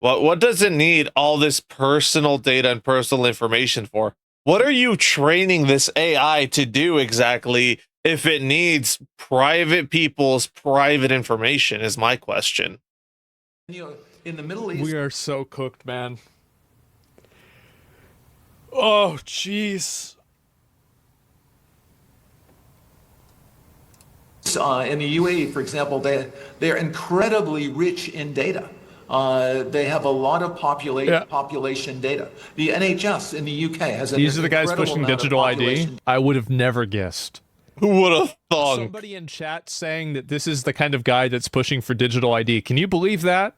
What does it need all this personal data and personal information for? What are you training this AI to do exactly if it needs private people's private information is my question. In the Middle East, we are so cooked, man. Oh, jeez. In the UAE, for example, they're incredibly rich in data. They have a lot of population data. The NHS in the UK has an These are the guys pushing digital ID. I would have never guessed. Who would have thought? Somebody in chat saying that this is the kind of guy that's pushing for digital ID. Can you believe that?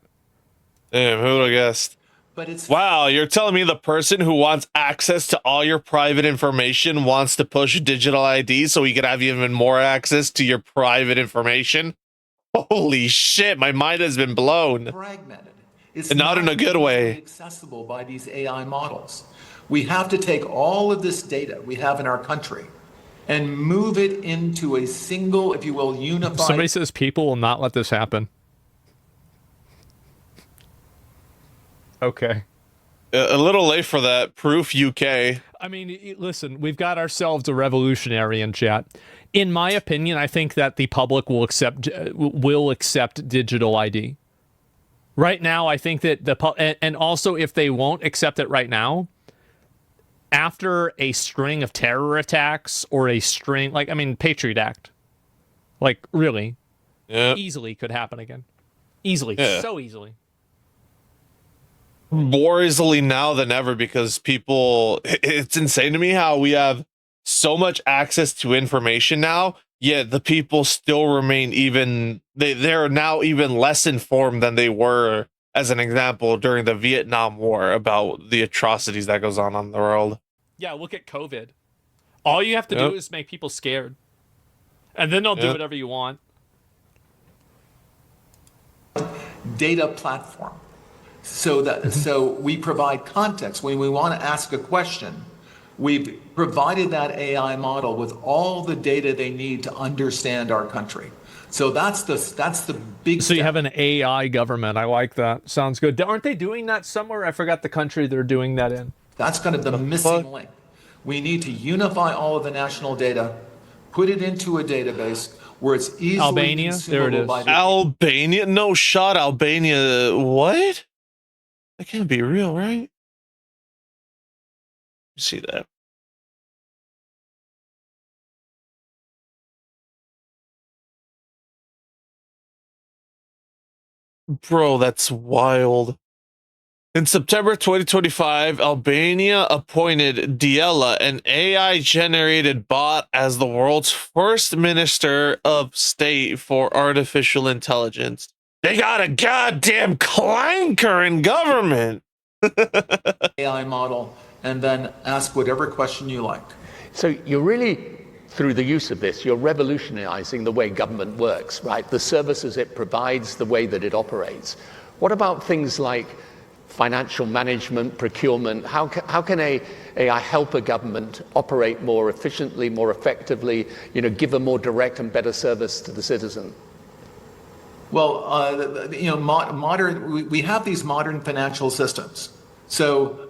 Damn, who would have guessed? But it's wow, you're telling me the person who wants access to all your private information wants to push digital ID so he could have even more access to your private information? Holy shit, my mind has been blown. Fragmented. It's and not in a good way. Accessible by these AI models. We have to take all of this data we have in our country and move it into a single, if you will, unified... Somebody says people will not let this happen. Okay. A little late for that. Proof UK. I mean, listen, we've got ourselves a revolutionary in chat. In my opinion, I think that the public will accept digital ID. Right now, I think that and also if they won't accept it right now, after a string of terror attacks or a string, like, I mean, Patriot Act, like, really, easily could happen again. Easily, so easily. More easily now than ever because people, it's insane to me how we have so much access to information now, yet the people still remain they're now even less informed than they were, as an example, during the Vietnam War about the atrocities that goes on in the world. Yeah, look at COVID. All you have to do is make people scared. And then they'll do whatever you want. Data platform. So we provide context. When we want to ask a question, we've provided that AI model with all the data they need to understand our country. So that's the big So you have an AI government. I like that. Sounds good. Aren't they doing that somewhere? I forgot the country they're doing that in. That's kind of the missing link. We need to unify all of the national data, put it into a database where it's easily Albania? There it is. Albania? No shot, Albania. What? That can't be real, right? See that. Bro, that's wild. In September 2025, Albania appointed Diela, an AI-generated bot, as the world's first minister of state for artificial intelligence. They got a goddamn clanker in government. AI model, and then ask whatever question you like. So you're really, through the use of this, you're revolutionizing the way government works, right? The services it provides, the way that it operates. What about things like financial management, procurement? How can AI help a government operate more efficiently, more effectively, give a more direct and better service to the citizen? Well, we have these modern financial systems. So,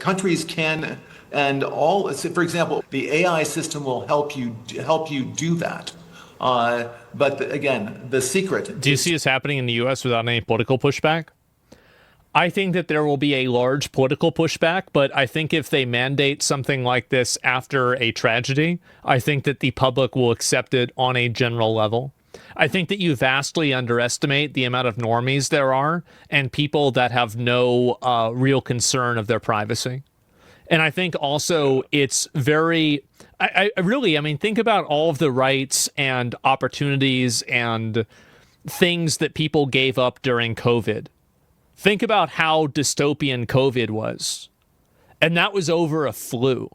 countries can, and all, for example, the AI system will help you do that. But again, the secret. Do you see this happening in the U.S. without any political pushback? I think that there will be a large political pushback, but I think if they mandate something like this after a tragedy, I think that the public will accept it on a general level. I think that you vastly underestimate the amount of normies there are and people that have no real concern of their privacy. And I think also it's very, I mean, think about all of the rights and opportunities and things that people gave up during COVID. Think about how dystopian COVID was. And that was over a flu.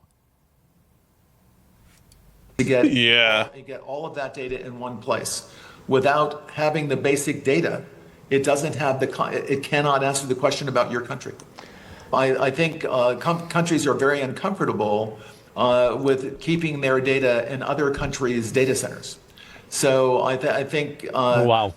You get all of that data in one place. Without having the basic data, it cannot answer the question about your country. I think countries are very uncomfortable with keeping their data in other countries' data centers. So I think wow.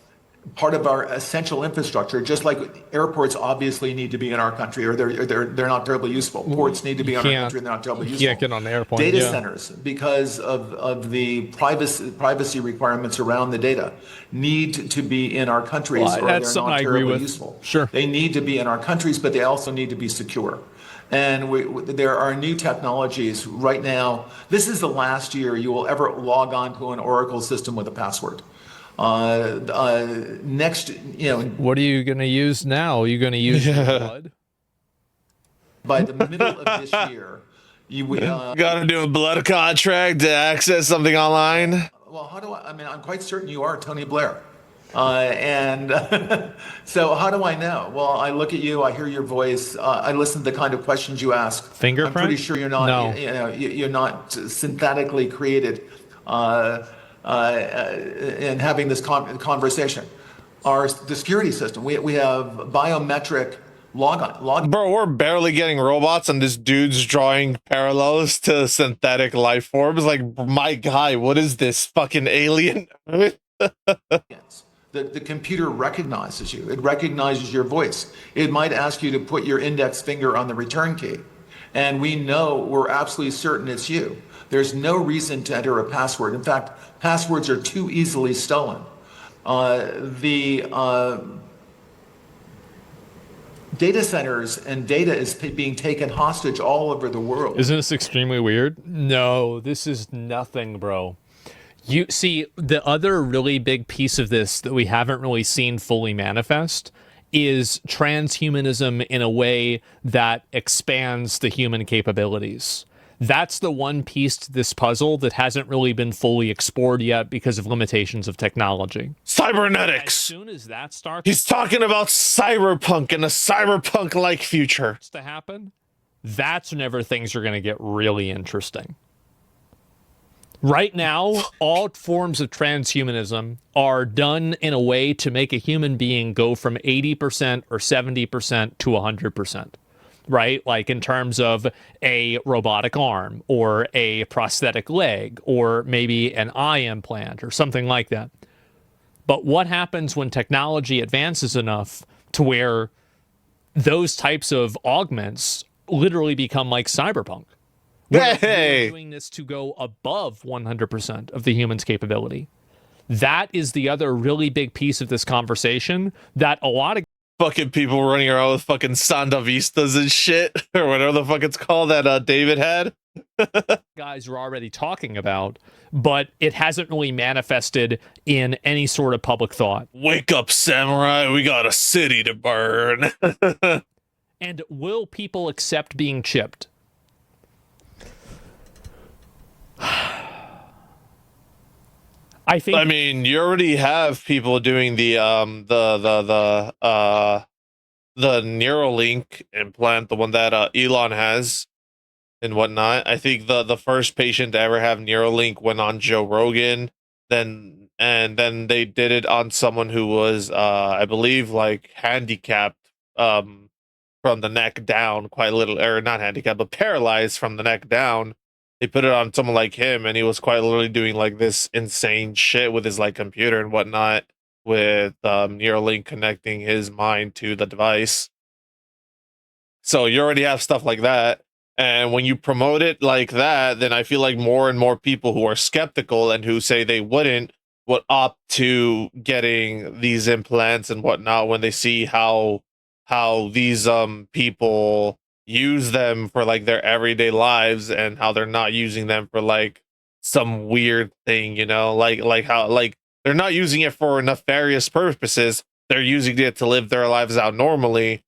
Part of our essential infrastructure, just like airports obviously need to be in our country, or they're not terribly useful. Ports need to be in our country, and they're not terribly useful. You can't get on the airplane. Data centers, because of the privacy requirements around the data, need to be in our countries, or they're not terribly useful. Sure. They need to be in our countries, but they also need to be secure. And there are new technologies right now. This is the last year you will ever log on to an Oracle system with a password. Next, what are you going to use now? Are you going to use your blood? By the middle of this year, you gotta do a blood contract to access something online. Well, I'm quite certain you are Tony Blair. And so how do I know? Well, I look at you, I hear your voice, I listen to the kind of questions you ask. Fingerprint? I'm pretty sure you're not, No. You're not synthetically created in having this conversation. The security system, we have biometric log. Bro, we're barely getting robots, and this dude's drawing parallels to synthetic life forms. Like, my guy, what is this fucking alien? The computer recognizes you. It recognizes your voice. It might ask you to put your index finger on the return key. And we're absolutely certain it's you. There's no reason to enter a password. In fact, passwords are too easily stolen. Data centers and data is being taken hostage all over the world. Isn't this extremely weird? No, this is nothing, bro. You see, the other really big piece of this that we haven't really seen fully manifest is transhumanism in a way that expands the human capabilities. That's the one piece to this puzzle that hasn't really been fully explored yet because of limitations of technology. Cybernetics. As soon as that starts, he's talking about cyberpunk and a cyberpunk-like future to happen, that's whenever things are going to get really interesting. Right now, all forms of transhumanism are done in a way to make a human being go from 80% or 70% to 100%, right? Like in terms of a robotic arm or a prosthetic leg or maybe an eye implant or something like that. But what happens when technology advances enough to where those types of augments literally become like cyberpunk? We're doing this to go above 100% of the human's capability. That is the other really big piece of this conversation that a lot of fucking people running around with fucking Sandavistas and shit, or whatever the fuck it's called that David had. Guys are already talking about, but it hasn't really manifested in any sort of public thought. Wake up, samurai, we got a city to burn. And will people accept being chipped? I mean, you already have people doing the Neuralink implant, the one that Elon has and whatnot. I think the first patient to ever have Neuralink went on Joe Rogan. Then they did it on someone who was I believe like handicapped from the neck down, quite little, or not handicapped, but paralyzed from the neck down. They put it on someone like him, and he was quite literally doing like this insane shit with his like computer and whatnot, with Neuralink connecting his mind to the device. So you already have stuff like that, and when you promote it like that, then I feel like more and more people who are skeptical and who say they would opt to getting these implants and whatnot when they see how these people use them for like their everyday lives, and how they're not using them for like some weird thing, you know, like how like they're not using it for nefarious purposes. They're using it to live their lives out normally,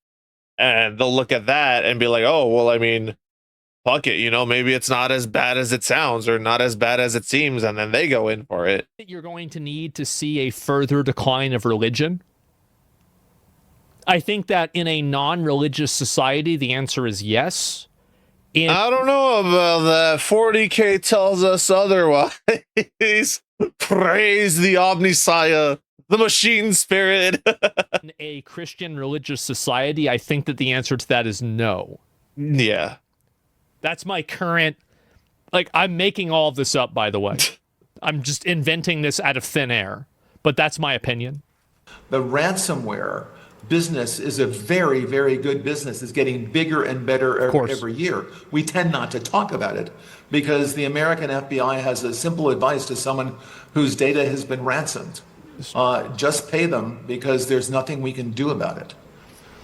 and they'll look at that and be like, oh well, I mean, fuck it, you know, maybe it's not as bad as it sounds or not as bad as it seems, and then they go in for it. You're going to need to see a further decline of religion. I think that in a non-religious society, the answer is yes. I don't know about that. 40K tells us otherwise. Praise the Omnisaya, the machine spirit. In a Christian religious society, I think that the answer to that is no. Yeah. That's my current... Like, I'm making all of this up, by the way. I'm just inventing this out of thin air. But that's my opinion. The ransomware business is a very, very good business. It's getting bigger and better every year. We tend not to talk about it because the American FBI has a simple advice to someone whose data has been ransomed. Just pay them because there's nothing we can do about it.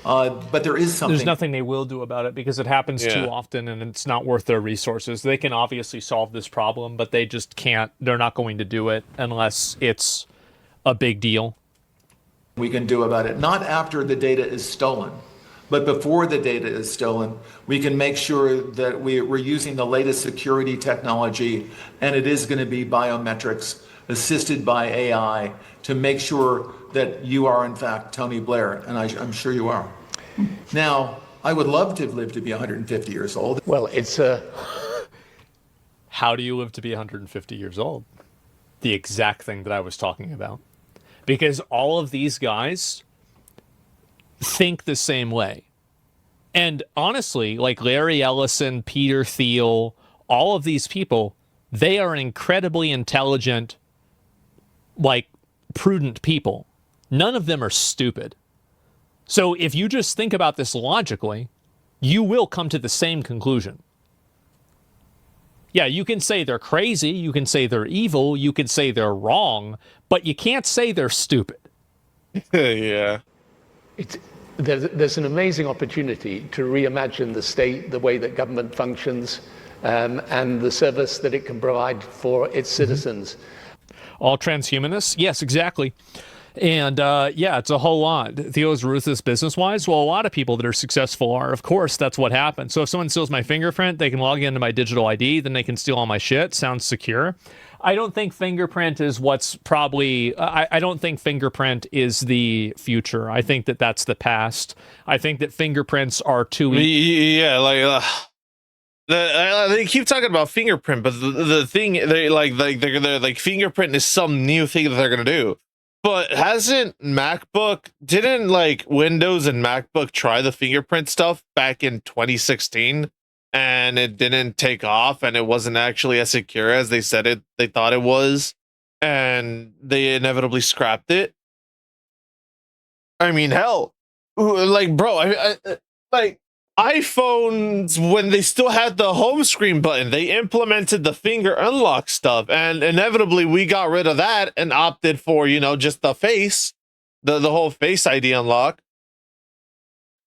But there is something. There's nothing they will do about it because it happens too often and it's not worth their resources. They can obviously solve this problem, but they just can't. They're not going to do it unless it's a big deal. We can do about it, not after the data is stolen, but before the data is stolen. We can make sure that we're using the latest security technology, and it is going to be biometrics assisted by AI to make sure that you are in fact Tony Blair, and I'm sure you are. Now, I would love to live to be 150 years old. Well, it's How do you live to be 150 years old? The exact thing that I was talking about. Because all of these guys think the same way. And honestly, like Larry Ellison, Peter Thiel, all of these people, they are incredibly intelligent, like prudent people. None of them are stupid. So if you just think about this logically, you will come to the same conclusion. Yeah, you can say they're crazy, you can say they're evil, you can say they're wrong, but you can't say they're stupid. Yeah. There's an amazing opportunity to reimagine the state, the way that government functions, and the service that it can provide for its citizens. All transhumanists? Yes, exactly. And yeah, it's a whole lot. Theo's ruthless business-wise? Well, a lot of people that are successful are. Of course, that's what happens. So if someone steals my fingerprint, they can log into my digital ID, then they can steal all my shit. Sounds secure. I don't think fingerprint is what's probably... I don't think fingerprint is the future. I think that that's the past. I think that fingerprints are too... Yeah, like... they keep talking about fingerprint, but the thing... They're like fingerprint is some new thing that they're going to do. But didn't like Windows and MacBook try the fingerprint stuff back in 2016 and it didn't take off and it wasn't actually as secure as they thought it was, and they inevitably scrapped it? I mean, hell, like, bro, like iPhones, when they still had the home screen button, they implemented the finger unlock stuff, and inevitably we got rid of that and opted for, you know, just the face, the whole Face ID unlock.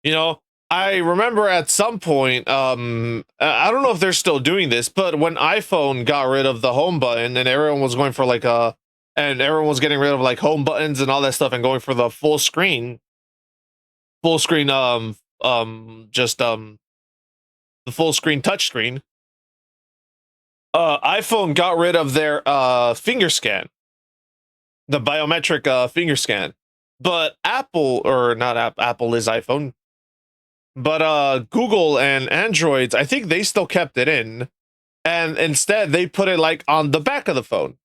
You know, I remember at some point, I don't know if they're still doing this, but when iPhone got rid of the home button and everyone was going for like and everyone was getting rid of like home buttons and all that stuff and going for the full screen, the full screen touchscreen. iPhone got rid of their finger scan, the biometric finger scan, but Apple, or not Apple is iPhone, but Google and Androids, I think they still kept it in, and instead they put it like on the back of the phone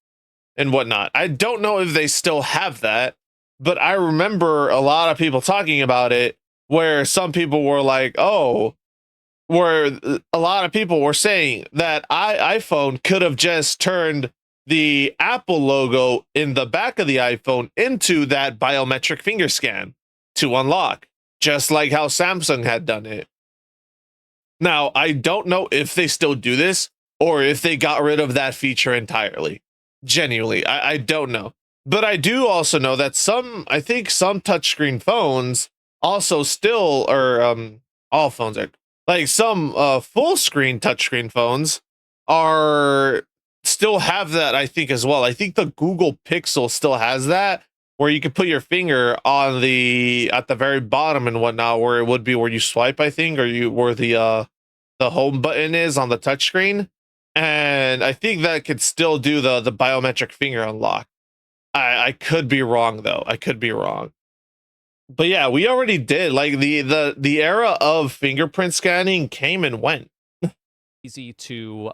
and whatnot. I don't know if they still have that, but I remember a lot of people talking about it, where some people were like, oh, where a lot of people were saying that iPhone could have just turned the Apple logo in the back of the iPhone into that biometric finger scan to unlock, just like how Samsung had done it. Now, I don't know if they still do this or if they got rid of that feature entirely. Genuinely, I don't know. But I do also know that I think some touchscreen phones also still, or all phones are, like some full screen touchscreen phones are still have that, I think, as well. I think the Google Pixel still has that, where you can put your finger on at the very bottom and whatnot, where it would be where you swipe, I think, or where the home button is on the touchscreen. And I think that could still do the biometric finger unlock. I could be wrong though. I could be wrong. But yeah, we already did, like, the era of fingerprint scanning came and went. Easy to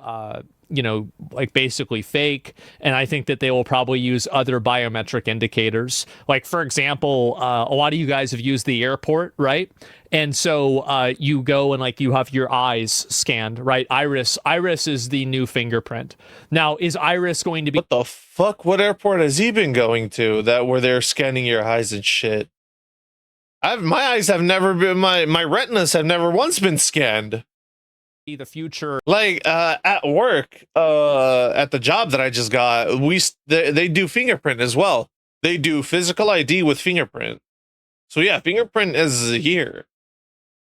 like basically fake, and I think that they will probably use other biometric indicators. Like, for example, a lot of you guys have used the airport, right? And so you go and like you have your eyes scanned, right? Iris is the new fingerprint. Now, is Iris going to be— what the fuck? What airport has he been going to where they're scanning your eyes and shit? My eyes have never been, my retinas have never once been scanned. the future? Like at work, at the job that I just got, they do fingerprint as well. They do physical ID with fingerprint. So yeah, fingerprint is here.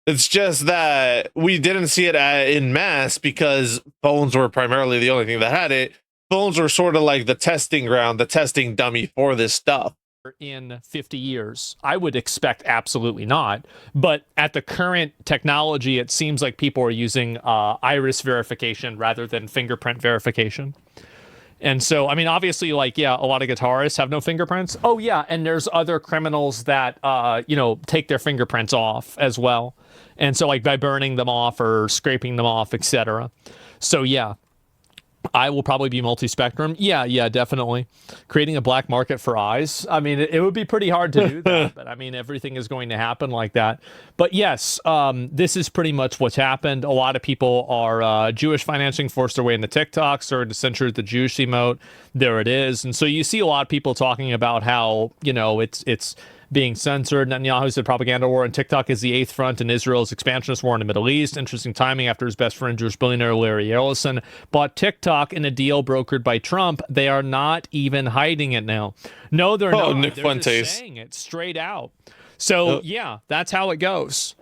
It's just that we didn't see it in mass because phones were primarily the only thing that had it. Phones were sort of like the testing ground, the testing dummy for this stuff. In 50 years? I would expect absolutely not. But at the current technology, it seems like people are using iris verification rather than fingerprint verification. And so, I mean, obviously, like, yeah, a lot of guitarists have no fingerprints. Oh, yeah, and there's other criminals that, take their fingerprints off as well. And so, like, by burning them off or scraping them off, etc. So, yeah. I will probably be multi-spectrum. Yeah, definitely. Creating a black market for eyes. I mean, it would be pretty hard to do that, but I mean, everything is going to happen like that. But yes, this is pretty much what's happened. A lot of people are Jewish financing forced their way into TikTok, started to censor the Jewish emote. There it is. And so you see a lot of people talking about how, it's being censored. Netanyahu said propaganda war on TikTok is the eighth front in Israel's expansionist war in the Middle East. Interesting timing after his best friend, Jewish billionaire Larry Ellison, bought TikTok in a deal brokered by Trump. They are not even hiding it now. No, they're not. Nick they're Fuentes. just saying it straight out. So, yeah, that's how it goes.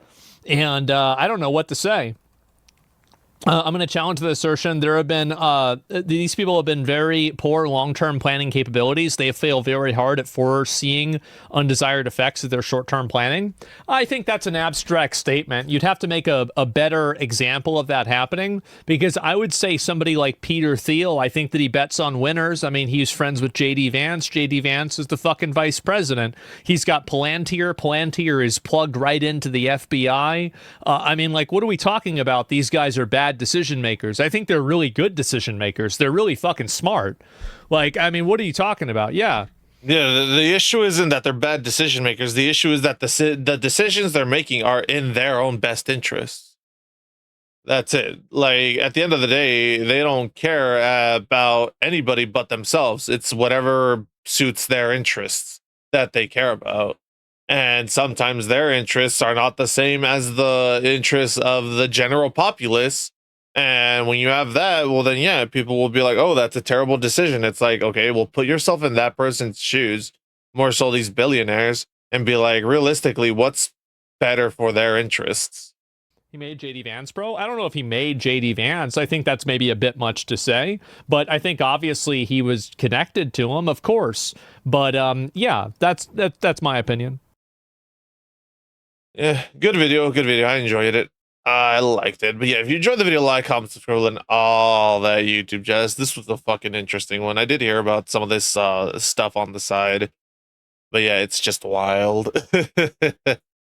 And I don't know what to say. I'm going to challenge the assertion. There have been, these people have been very poor long-term planning capabilities. They fail very hard at foreseeing undesired effects of their short-term planning. I think that's an abstract statement. You'd have to make a better example of that happening, because I would say somebody like Peter Thiel, I think that he bets on winners. I mean, he's friends with J.D. Vance. J.D. Vance is the fucking vice president. He's got Palantir. Palantir is plugged right into the FBI. I mean, like, what are we talking about? These guys are bad decision makers. I think they're really good decision makers. They're really fucking smart. Like, I mean, what are you talking about? Yeah. Yeah, the issue isn't that they're bad decision makers. The issue is that the decisions they're making are in their own best interests. That's it. Like, at the end of the day, they don't care about anybody but themselves. It's whatever suits their interests that they care about. And sometimes their interests are not the same as the interests of the general populace. And when you have that, well, then, yeah, people will be like, oh, that's a terrible decision. It's like, okay, well, put yourself in that person's shoes, more so these billionaires, and be like, realistically, what's better for their interests. He made JD Vance, bro. I don't know if he made JD Vance. I think that's maybe a bit much to say, but I think obviously he was connected to him, of course. But yeah, that's my opinion. Yeah, good video, good video. I enjoyed it. I liked it. But yeah, if you enjoyed the video, like, comment, subscribe, and all that YouTube jazz. This was a fucking interesting one. I did hear about some of this stuff on the side. But yeah, it's just wild.